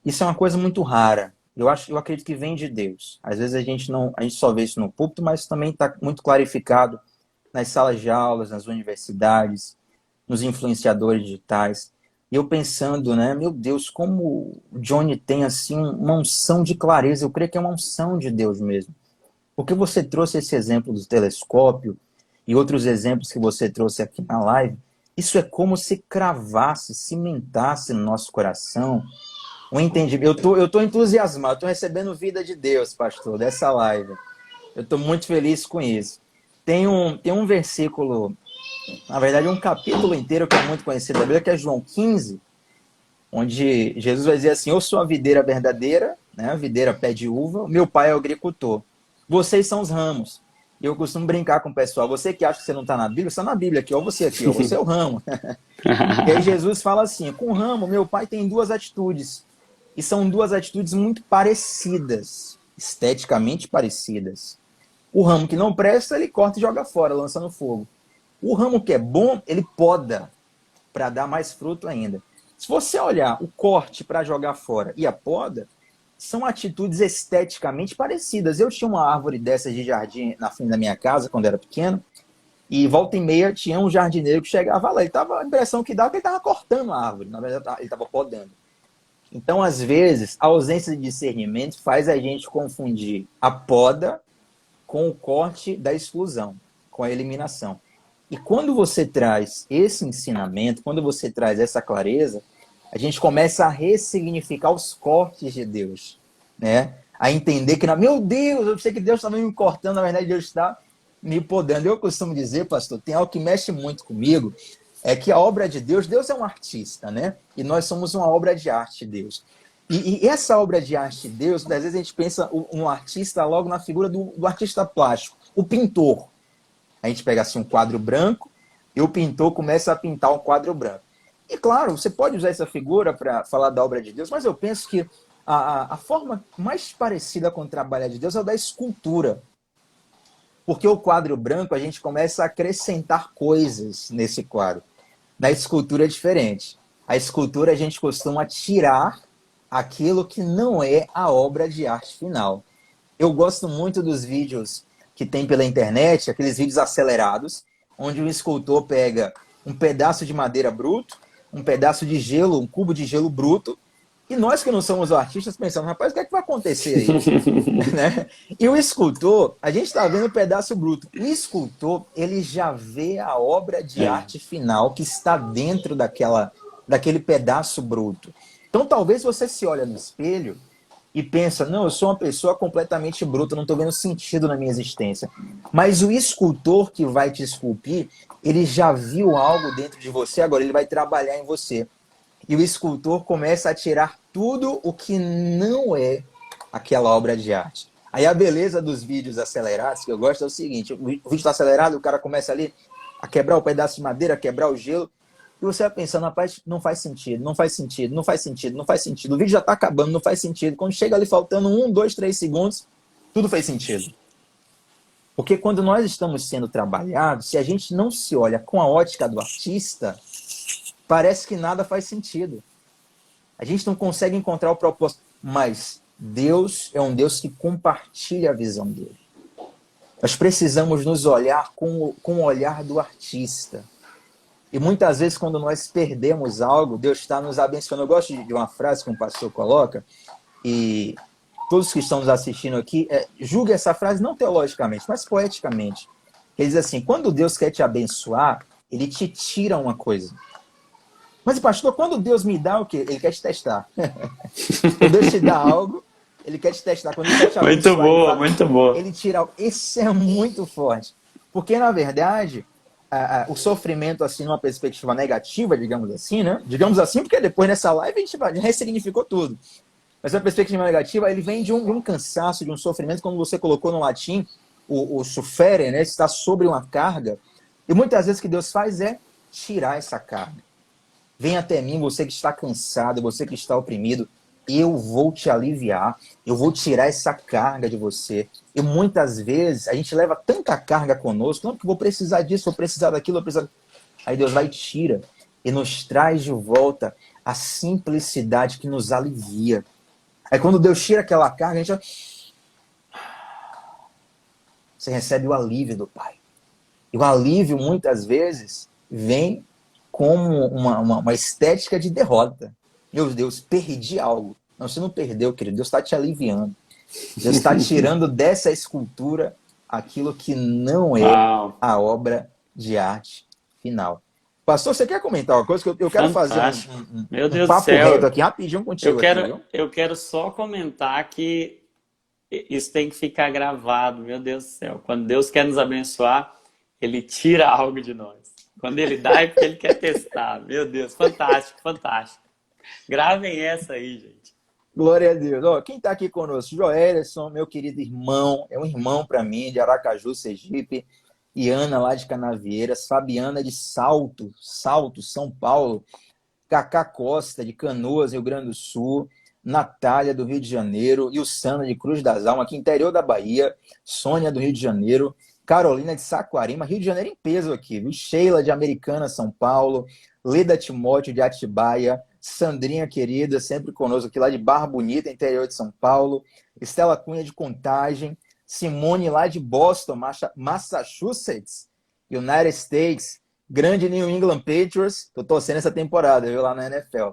Isso é uma coisa muito rara. Eu acredito que vem de Deus. Às vezes a gente só vê isso no púlpito, mas também está muito clarificado nas salas de aulas, nas universidades, nos influenciadores digitais. E eu pensando, né, meu Deus, como o Johnny tem assim uma unção de clareza. Eu creio que é uma unção de Deus mesmo. Porque você trouxe esse exemplo do telescópio e outros exemplos que você trouxe aqui na live. Isso é como se cravasse, cimentasse no nosso coração um entendimento. Eu tô entusiasmado, estou recebendo vida de Deus, pastor, dessa live. Eu estou muito feliz com isso. Tem um versículo, na verdade, um capítulo inteiro que é muito conhecido da Bíblia, que é João 15, onde Jesus vai dizer assim: eu sou a videira verdadeira, né? A videira pé de uva, meu pai é o agricultor. Vocês são os ramos. E eu costumo brincar com o pessoal: você que acha que você não está na Bíblia, você está na Bíblia aqui, ou você aqui, ou você é o ramo. E aí Jesus fala assim: com o ramo, meu pai tem duas atitudes. E são duas atitudes muito parecidas, esteticamente parecidas. O ramo que não presta, ele corta e joga fora, lança no fogo. O ramo que é bom, ele poda para dar mais fruto ainda. Se você olhar o corte para jogar fora e a poda, são atitudes esteticamente parecidas. Eu tinha uma árvore dessas de jardim na frente da minha casa, quando era pequeno, e volta e meia tinha um jardineiro que chegava lá. A impressão que dava que ele estava cortando a árvore, na verdade ele estava podando. Então, às vezes, a ausência de discernimento faz a gente confundir a poda com o corte da exclusão, com a eliminação. E quando você traz esse ensinamento, quando você traz essa clareza, a gente começa a ressignificar os cortes de Deus, né? A entender que, meu Deus, eu sei que Deus está me cortando, na verdade Deus está me podando. Eu costumo dizer, pastor, tem algo que mexe muito comigo, é que a obra de Deus, Deus é um artista, né? E nós somos uma obra de arte de Deus. E essa obra de arte de Deus, às vezes a gente pensa um artista logo na figura do artista plástico, o pintor. A gente pega assim um quadro branco e o pintor começa a pintar um quadro branco. E claro, você pode usar essa figura para falar da obra de Deus, mas eu penso que a forma mais parecida com o trabalho de Deus é o da escultura. Porque o quadro branco, a gente começa a acrescentar coisas nesse quadro. Na escultura é diferente. A escultura a gente costuma tirar aquilo que não é a obra de arte final. Eu gosto muito dos vídeos que tem pela internet, aqueles vídeos acelerados, onde o escultor pega um pedaço de madeira bruto, um pedaço de gelo, um cubo de gelo bruto, e nós que não somos artistas pensamos, rapaz, o que é que vai acontecer aí? Né? E o escultor, a gente está vendo o pedaço bruto. O escultor, ele já vê a obra de arte final que está dentro daquele pedaço bruto. Então, talvez você se olhe no espelho e pensa, não, eu sou uma pessoa completamente bruta, não estou vendo sentido na minha existência. Mas o escultor que vai te esculpir, ele já viu algo dentro de você, agora ele vai trabalhar em você. E o escultor começa a tirar tudo o que não é aquela obra de arte. Aí a beleza dos vídeos acelerados, que eu gosto, é o seguinte, o vídeo está acelerado, o cara começa ali a quebrar o pedaço de madeira, a quebrar o gelo, e você vai pensando, rapaz, não faz sentido, não faz sentido, não faz sentido, não faz sentido. O vídeo já está acabando, não faz sentido. Quando chega ali faltando 1, 2, 3 segundos, tudo faz sentido. Porque quando nós estamos sendo trabalhados, se a gente não se olha com a ótica do artista, parece que nada faz sentido. A gente não consegue encontrar o propósito. Mas Deus é um Deus que compartilha a visão dele. Nós precisamos nos olhar com o olhar do artista. E muitas vezes, quando nós perdemos algo, Deus está nos abençoando. Eu gosto de uma frase que um pastor coloca, e todos que estão nos assistindo aqui, julgue essa frase não teologicamente, mas poeticamente. Ele diz assim, quando Deus quer te abençoar, ele te tira uma coisa. Mas, pastor, quando Deus me dá o quê? Ele quer te testar. Quando Deus te dá algo, ele quer te testar. Quando ele quer te abençoar, muito boa, muito boa. Ele tira algo. Esse é muito forte. Porque, na verdade, o sofrimento, assim, numa perspectiva negativa, digamos assim, né? Digamos assim, porque depois nessa live a gente ressignificou tudo. Mas a perspectiva negativa, ele vem de um cansaço, de um sofrimento, como você colocou no latim, o sufere, né? Está sobre uma carga. E muitas vezes o que Deus faz é tirar essa carga. Vem até mim, você que está cansado, você que está oprimido, eu vou te aliviar, eu vou tirar essa carga de você. E muitas vezes a gente leva tanta carga conosco, não, porque vou precisar disso, vou precisar daquilo, vou precisar... Aí Deus vai e tira, e nos traz de volta a simplicidade que nos alivia. Aí quando Deus tira aquela carga, a gente... Você recebe o alívio do Pai. E o alívio, muitas vezes, vem como uma estética de derrota. Meu Deus, perdi algo. Não, você não perdeu, querido. Deus está te aliviando. Deus está tirando dessa escultura aquilo que não é a obra de arte final. Pastor, você quer comentar uma coisa? Que eu quero fazer Meu Deus um papo do céu. reto aqui, rapidinho contigo. Eu quero só comentar que isso tem que ficar gravado. Meu Deus do céu. Quando Deus quer nos abençoar, Ele tira algo de nós. Quando Ele dá é porque Ele quer testar. Meu Deus, fantástico, fantástico. Gravem essa aí, gente. Glória a Deus. Ó, quem está aqui conosco? Joelson, meu querido irmão, é um irmão para mim, de Aracaju, Sergipe. E Ana, lá de Canavieiras. Fabiana, de Salto, São Paulo. Cacá Costa, de Canoas, Rio Grande do Sul. Natália, do Rio de Janeiro. E o Sana, de Cruz das Almas, aqui interior da Bahia. Sônia, do Rio de Janeiro. Carolina, de Saquarema. Rio de Janeiro em peso aqui, viu? Sheila, de Americana, São Paulo. Leda Timóteo, de Atibaia. Sandrinha querida, sempre conosco aqui, lá de Barra Bonita, interior de São Paulo. Estela Cunha, de Contagem. Simone, lá de Boston, Massachusetts, United States. Grande New England Patriots. Tô torcendo essa temporada, viu, lá na NFL.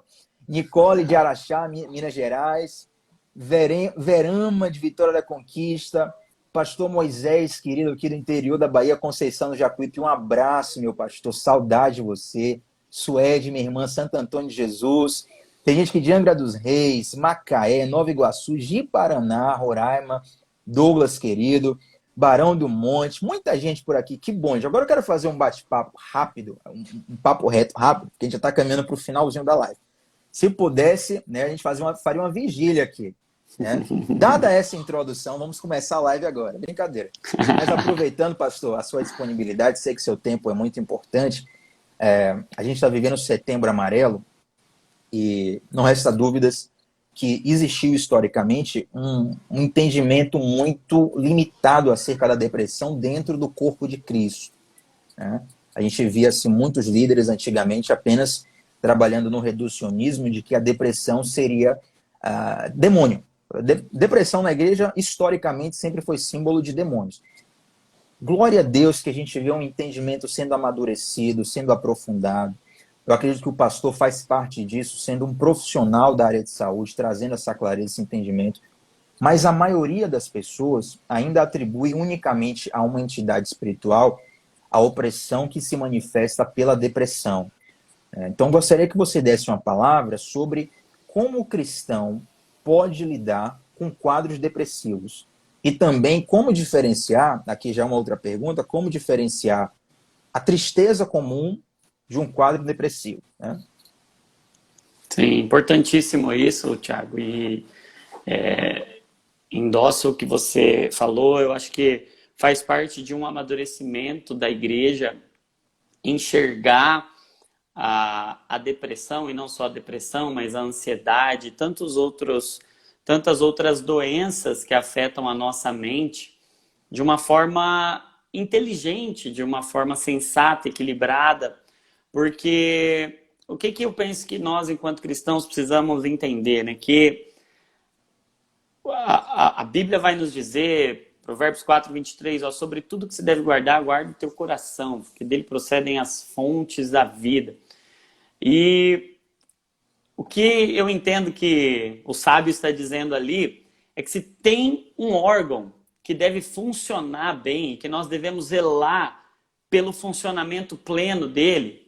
Nicole, de Araxá, Minas Gerais. Verama, de Vitória da Conquista. Pastor Moisés, querido, aqui do interior da Bahia, Conceição do Jacuípe. Um abraço, meu pastor. Saudade de você. Suede, minha irmã, Santo Antônio de Jesus. Tem gente que de Angra dos Reis, Macaé, Nova Iguaçu, Ji-Paraná, Roraima, Douglas, querido, Barão do Monte, muita gente por aqui, que bom. Agora eu quero fazer um bate-papo rápido, um papo reto rápido, porque a gente já está caminhando para o finalzinho da live. Se pudesse, né, a gente faria uma vigília aqui. Né? Dada essa introdução, vamos começar a live agora. Brincadeira. Mas aproveitando, pastor, a sua disponibilidade, sei que seu tempo é muito importante. A gente está vivendo o Setembro Amarelo e não resta dúvidas que existiu historicamente um entendimento muito limitado acerca da depressão dentro do corpo de Cristo. Né? A gente via assim, muitos líderes antigamente apenas trabalhando no reducionismo de que a depressão seria demônio. Depressão na igreja, historicamente, sempre foi símbolo de demônios. Glória a Deus que a gente vê um entendimento sendo amadurecido, sendo aprofundado. Eu acredito que o pastor faz parte disso, sendo um profissional da área de saúde, trazendo essa clareza, esse entendimento. Mas a maioria das pessoas ainda atribui unicamente a uma entidade espiritual a opressão que se manifesta pela depressão. Então, gostaria que você desse uma palavra sobre como o cristão pode lidar com quadros depressivos. E também como diferenciar, aqui já é uma outra pergunta, como diferenciar a tristeza comum de um quadro depressivo. Né? Sim, importantíssimo isso, Thiago. E endosso o que você falou, eu acho que faz parte de um amadurecimento da igreja enxergar a depressão, e não só a depressão, mas a ansiedade, tantas outras doenças que afetam a nossa mente de uma forma inteligente, de uma forma sensata, equilibrada, porque o que eu penso que nós, enquanto cristãos, precisamos entender, né? Que a Bíblia vai nos dizer, Provérbios 4:23, ó, sobre tudo que se deve guardar, guarda o teu coração, porque dele procedem as fontes da vida. E o que eu entendo que o sábio está dizendo ali é que se tem um órgão que deve funcionar bem, que nós devemos zelar pelo funcionamento pleno dele,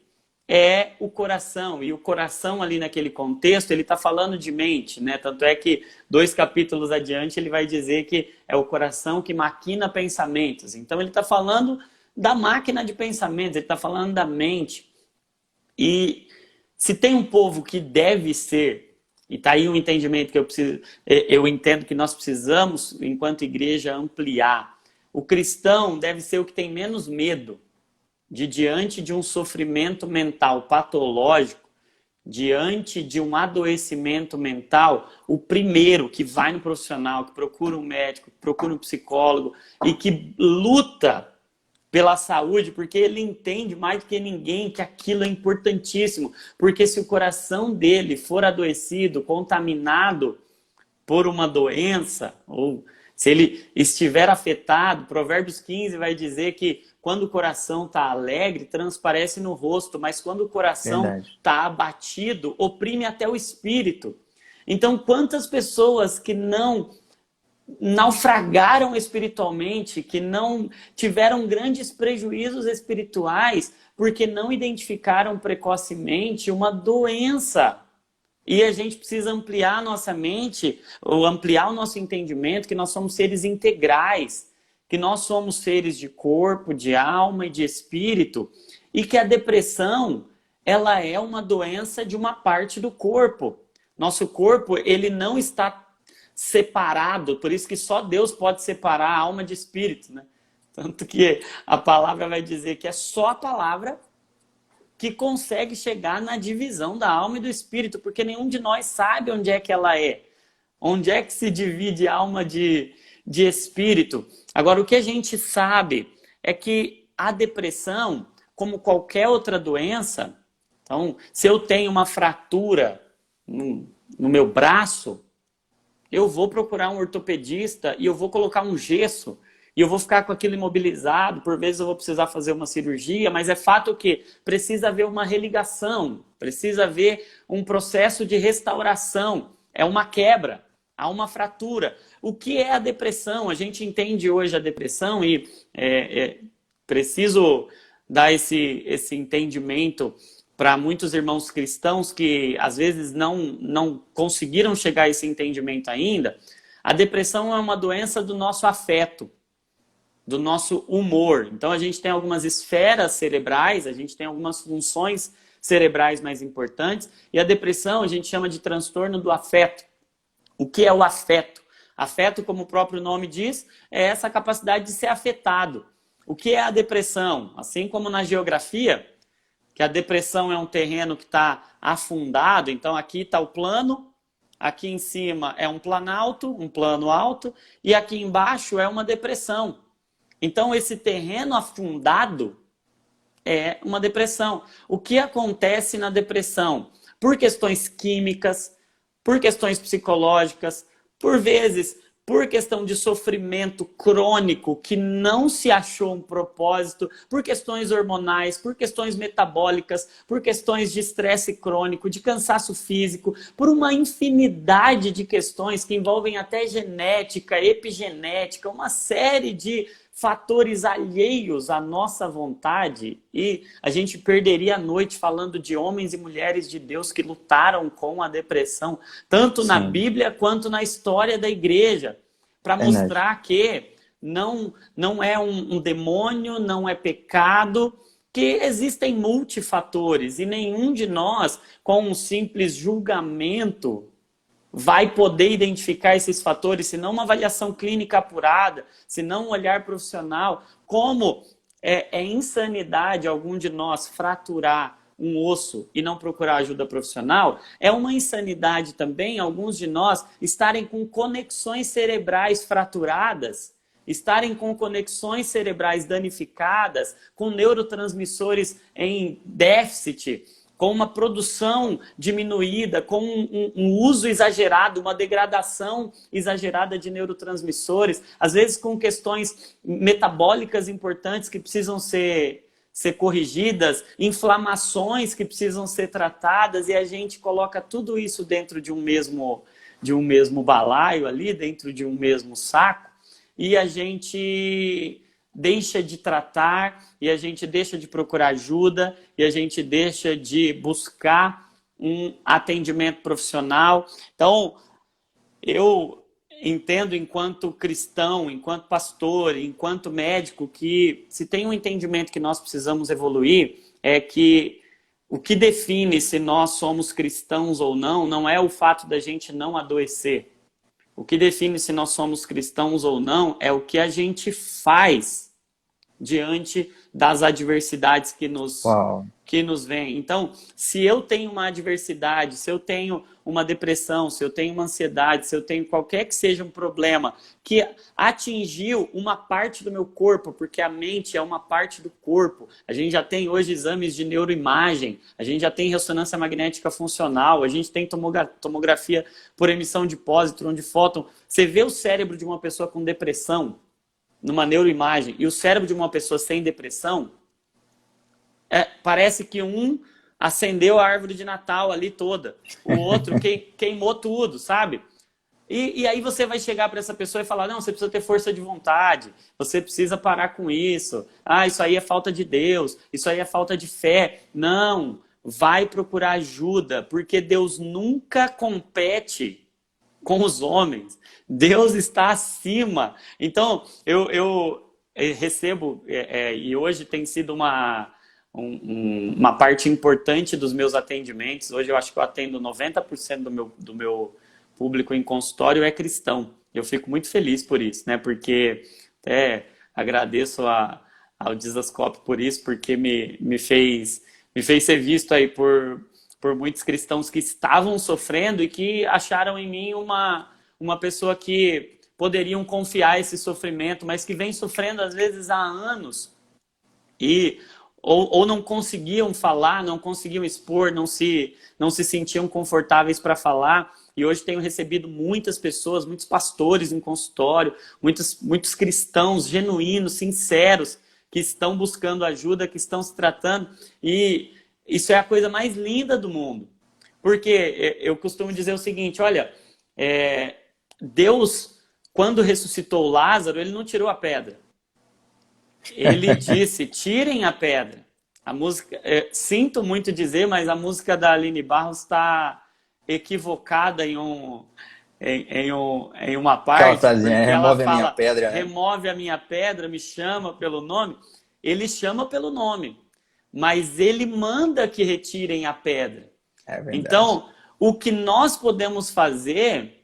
é o coração. E o coração ali naquele contexto, ele está falando de mente, né? Tanto é que 2 capítulos adiante ele vai dizer que é o coração que maquina pensamentos. Então ele está falando da máquina de pensamentos, ele está falando da mente. E se tem um povo que deve ser E tá aí um entendimento que eu entendo que nós precisamos, enquanto igreja, ampliar. O cristão deve ser o que tem menos medo de, diante de um sofrimento mental patológico, diante de um adoecimento mental, o primeiro que vai no profissional, que procura um médico, que procura um psicólogo e que luta pela saúde, porque ele entende mais do que ninguém que aquilo é importantíssimo. Porque se o coração dele for adoecido, contaminado por uma doença, ou se ele estiver afetado, Provérbios 15 vai dizer que quando o coração está alegre, transparece no rosto, mas quando o coração está abatido, oprime até o espírito. Então, quantas pessoas que não naufragaram espiritualmente, que não tiveram grandes prejuízos espirituais, porque não identificaram precocemente uma doença. E a gente precisa ampliar a nossa mente, ou ampliar o nosso entendimento, que nós somos seres integrais, que nós somos seres de corpo, de alma e de espírito, e que a depressão, ela é uma doença de uma parte do corpo. Nosso corpo, ele não está separado, por isso que só Deus pode separar a alma de espírito, né? Tanto que a palavra vai dizer que é só a palavra que consegue chegar na divisão da alma e do espírito, porque nenhum de nós sabe onde é que ela é. Onde é que se divide alma de espírito. Agora, o que a gente sabe é que a depressão, como qualquer outra doença, então, se eu tenho uma fratura no meu braço, eu vou procurar um ortopedista e eu vou colocar um gesso e eu vou ficar com aquilo imobilizado, por vezes eu vou precisar fazer uma cirurgia, mas é fato que precisa haver uma religação, precisa haver um processo de restauração, é uma quebra, há uma fratura. O que é a depressão? A gente entende hoje a depressão e preciso dar esse entendimento para muitos irmãos cristãos que às vezes não conseguiram chegar a esse entendimento ainda. A depressão é uma doença do nosso afeto, do nosso humor. Então a gente tem algumas esferas cerebrais, a gente tem algumas funções cerebrais mais importantes, e a depressão a gente chama de transtorno do afeto. O que é o afeto? Afeto, como o próprio nome diz, é essa capacidade de ser afetado. O que é a depressão? Assim como na geografia, que a depressão é um terreno que está afundado, então aqui está o plano, aqui em cima é um planalto, um plano alto, e aqui embaixo é uma depressão. Então esse terreno afundado é uma depressão. O que acontece na depressão? Por questões químicas, por questões psicológicas, por vezes por questão de sofrimento crônico que não se achou um propósito, por questões hormonais, por questões metabólicas, por questões de estresse crônico, de cansaço físico, por uma infinidade de questões que envolvem até genética, epigenética, uma série de fatores alheios à nossa vontade, e a gente perderia a noite falando de homens e mulheres de Deus que lutaram com a depressão, tanto na Bíblia quanto na história da igreja, para mostrar que não é um demônio, não é pecado, que existem multifatores, e nenhum de nós, com um simples julgamento, vai poder identificar esses fatores, se não uma avaliação clínica apurada, se não um olhar profissional. Como é insanidade algum de nós fraturar um osso e não procurar ajuda profissional, é uma insanidade também alguns de nós estarem com conexões cerebrais fraturadas, estarem com conexões cerebrais danificadas, com neurotransmissores em déficit, com uma produção diminuída, com um uso exagerado, uma degradação exagerada de neurotransmissores, às vezes com questões metabólicas importantes que precisam ser corrigidas, inflamações que precisam ser tratadas, e a gente coloca tudo isso dentro de um mesmo balaio ali, dentro de um mesmo saco, e a gente deixa de tratar, e a gente deixa de procurar ajuda, e a gente deixa de buscar um atendimento profissional. Então, eu entendo enquanto cristão, enquanto pastor, enquanto médico, que se tem um entendimento que nós precisamos evoluir, é que o que define se nós somos cristãos ou não, não é o fato da gente não adoecer. O que define se nós somos cristãos ou não é o que a gente faz diante das adversidades que nos vêm. Então, se eu tenho uma adversidade, se eu tenho uma depressão, se eu tenho uma ansiedade, se eu tenho qualquer que seja um problema que atingiu uma parte do meu corpo, porque a mente é uma parte do corpo. A gente já tem hoje exames de neuroimagem, a gente já tem ressonância magnética funcional, a gente tem tomografia por emissão de pósitron, de fóton. Você vê o cérebro de uma pessoa com depressão numa neuroimagem e o cérebro de uma pessoa sem depressão, parece que um acendeu a árvore de Natal ali toda, o outro queimou tudo, sabe? E aí você vai chegar para essa pessoa e falar, não, você precisa ter força de vontade, você precisa parar com isso, isso aí é falta de Deus, isso aí é falta de fé. Não, vai procurar ajuda, porque Deus nunca compete com os homens. Deus está acima. Então, eu recebo, e hoje tem sido uma parte importante dos meus atendimentos. Hoje eu acho que eu atendo 90% do meu público em consultório é cristão. Eu fico muito feliz por isso, né? Porque até agradeço ao Dizascope por isso, porque me fez ser visto aí por muitos cristãos que estavam sofrendo e que acharam em mim uma pessoa que poderiam confiar esse sofrimento, mas que vem sofrendo às vezes há anos ou não conseguiam falar, não conseguiam expor, não se sentiam confortáveis para falar. E hoje tenho recebido muitas pessoas, muitos pastores em consultório, muitos cristãos genuínos, sinceros, que estão buscando ajuda, que estão se tratando. E isso é a coisa mais linda do mundo. Porque eu costumo dizer o seguinte, olha, Deus, quando ressuscitou Lázaro, ele não tirou a pedra. Ele disse, tirem a pedra. A música, sinto muito dizer, mas a música da Aline Barros está equivocada em uma parte. Remove a minha pedra. Né? Remove a minha pedra, me chama pelo nome. Ele chama pelo nome, mas ele manda que retirem a pedra. Então, o que nós podemos fazer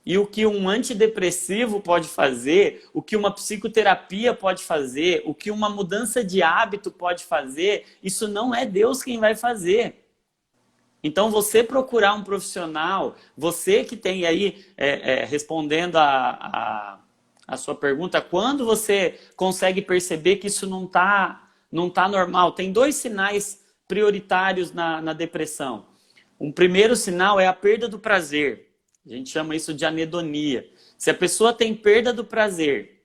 e o que um antidepressivo pode fazer, o que uma psicoterapia pode fazer, o que uma mudança de hábito pode fazer, isso não é Deus quem vai fazer. Então, você procurar um profissional, você que tem aí, respondendo a sua pergunta, quando você consegue perceber que isso não tá normal, tem 2 sinais prioritários na depressão. Um primeiro sinal é a perda do prazer. A gente chama isso de anedonia. Se a pessoa tem perda do prazer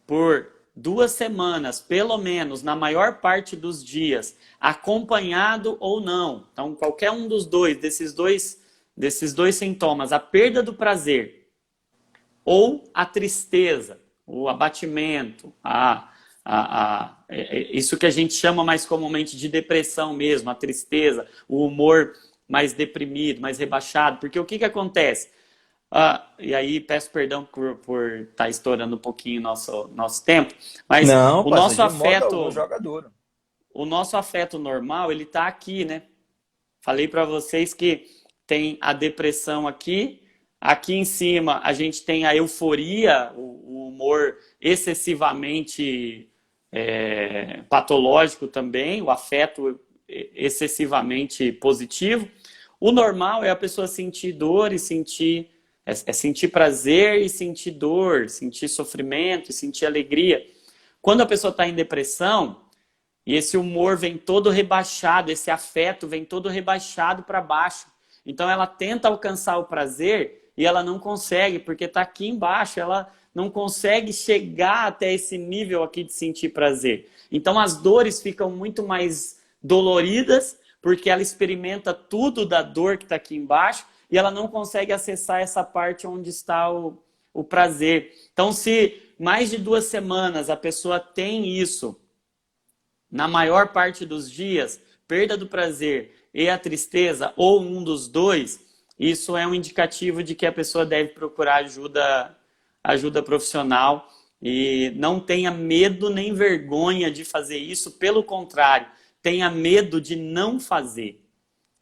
por 2 semanas, pelo menos, na maior parte dos dias, acompanhado ou não, então qualquer um desses dois sintomas, a perda do prazer ou a tristeza, o abatimento, isso que a gente chama mais comumente de depressão mesmo, a tristeza, o humor mais deprimido, mais rebaixado, porque o que acontece? E aí peço perdão por estar estourando um pouquinho nosso tempo, mas não, o nosso afeto normal, ele está aqui, né? Falei para vocês que tem a depressão aqui em cima a gente tem a euforia, o humor excessivamente patológico também, o afeto excessivamente positivo. O normal é a pessoa sentir dor e sentir prazer e sentir dor, sentir sofrimento e sentir alegria. Quando a pessoa está em depressão e esse humor vem todo rebaixado, esse afeto vem todo rebaixado para baixo, então ela tenta alcançar o prazer e ela não consegue, porque está aqui embaixo, ela não consegue chegar até esse nível aqui de sentir prazer. Então as dores ficam muito mais doloridas, porque ela experimenta tudo da dor que está aqui embaixo e ela não consegue acessar essa parte onde está o prazer. Então, se mais de 2 semanas a pessoa tem isso, na maior parte dos dias, perda do prazer e a tristeza, ou um dos dois, isso é um indicativo de que a pessoa deve procurar ajuda profissional. E não tenha medo nem vergonha de fazer isso, pelo contrário, tenha medo de não fazer,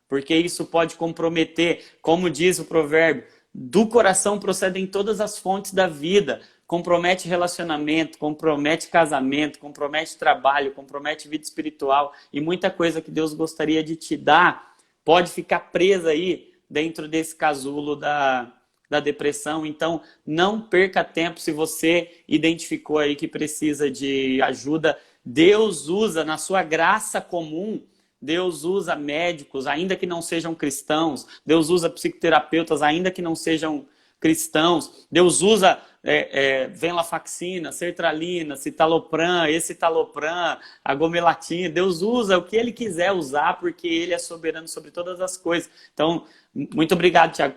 porque isso pode comprometer, como diz o provérbio, do coração procedem todas as fontes da vida. Compromete relacionamento, compromete casamento, compromete trabalho, compromete vida espiritual e muita coisa que Deus gostaria de te dar pode ficar presa aí dentro desse casulo da depressão. Então, não perca tempo se você identificou aí que precisa de ajuda. Deus usa na sua graça comum. Deus usa médicos, ainda que não sejam cristãos. Deus usa psicoterapeutas, ainda que não sejam cristãos. Deus usa venlafaxina, sertralina, citalopram, escitalopram, agomelatina. Deus usa o que Ele quiser usar, porque Ele é soberano sobre todas as coisas. Então, muito obrigado, Tiago,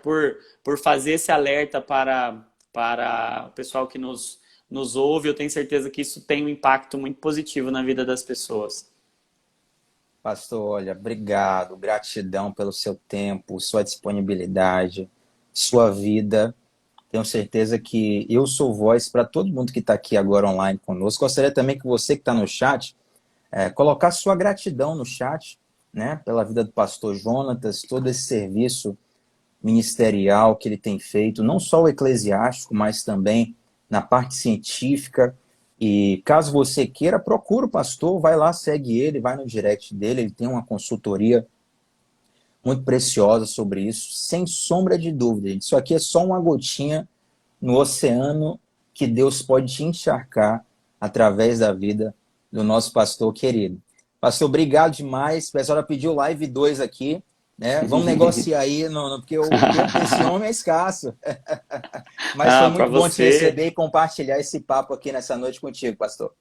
por fazer esse alerta para o pessoal que nos ouve. Eu tenho certeza que isso tem um impacto muito positivo na vida das pessoas. Pastor, olha, obrigado, gratidão pelo seu tempo, sua disponibilidade, sua vida. Tenho certeza que eu sou voz para todo mundo que está aqui agora online conosco. Gostaria também que você que está no chat, colocar sua gratidão no chat, né, pela vida do pastor Jonatas, todo esse serviço ministerial que ele tem feito, não só o eclesiástico, mas também na parte científica. E caso você queira, procura o pastor, vai lá, segue ele, vai no direct dele, ele tem uma consultoria muito preciosa sobre isso, sem sombra de dúvida, gente. Isso aqui é só uma gotinha no oceano que Deus pode te encharcar através da vida do nosso pastor querido. Pastor, obrigado demais. O pessoal já pediu live 2 aqui, né? Vamos negociar aí, porque o tempo desse homem é escasso. Mas foi muito bom te receber e compartilhar esse papo aqui nessa noite contigo, pastor.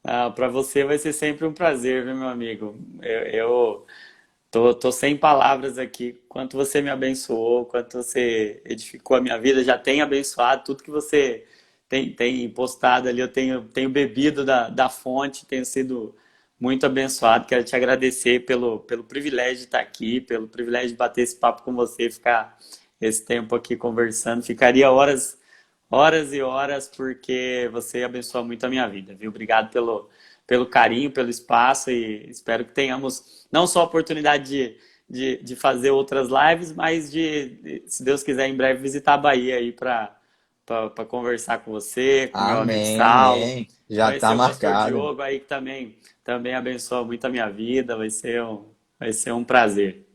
Para você vai ser sempre um prazer, viu, meu amigo? Eu tô sem palavras aqui. Quanto você me abençoou, quanto você edificou a minha vida, já tem abençoado tudo que você tem postado ali. Eu tenho bebido da fonte, tenho sido muito abençoado. Quero te agradecer pelo privilégio de estar aqui, pelo privilégio de bater esse papo com você, ficar esse tempo aqui conversando. Ficaria horas e horas, porque você abençoa muito a minha vida, viu? Obrigado pelo carinho, pelo espaço, e espero que tenhamos não só a oportunidade de fazer outras lives, mas se Deus quiser, em breve visitar a Bahia aí para conversar com você, com meu amigo Saulo. Amém. Já está marcado. O pastor marcado. Diogo aí que também abençoa muito a minha vida, vai ser um prazer.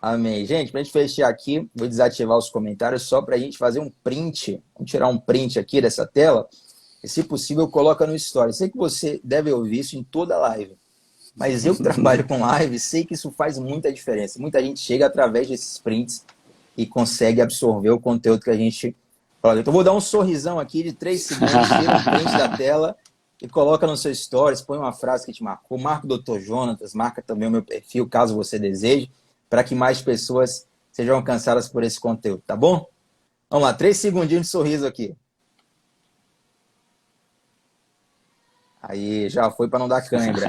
Amém. Gente, para a gente fechar aqui, vou desativar os comentários só para a gente fazer um print. Vamos tirar um print aqui dessa tela. E, se possível, coloca no story. Sei que você deve ouvir isso em toda live. Mas eu que trabalho com live, sei que isso faz muita diferença. Muita gente chega através desses prints e consegue absorver o conteúdo que a gente fala. Então, vou dar um sorrisão aqui de 3 segundos, tira um print da tela e coloca no seu stories, põe uma frase que te marcou. Marca o Dr. Jonatas, marca também o meu perfil, caso você deseje, para que mais pessoas sejam alcançadas por esse conteúdo, tá bom? Vamos lá, 3 segundinhos de sorriso aqui. Aí, já foi para não dar cãibra.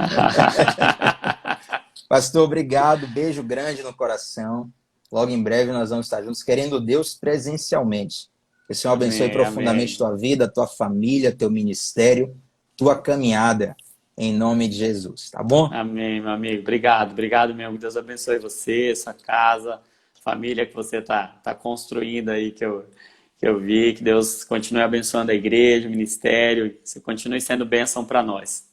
Pastor, obrigado, beijo grande no coração. Logo em breve nós vamos estar juntos, querendo Deus presencialmente. Que o Senhor abençoe profundamente tua vida, tua família, teu ministério, tua caminhada, em nome de Jesus, tá bom? Amém, meu amigo. Obrigado mesmo. Deus abençoe você, sua casa, família que você tá construindo aí, que eu vi. Que Deus continue abençoando a igreja, o ministério, que você continue sendo bênção para nós.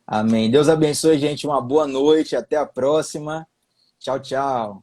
Amém. Deus abençoe, gente. Uma boa noite. Até a próxima. Tchau, tchau.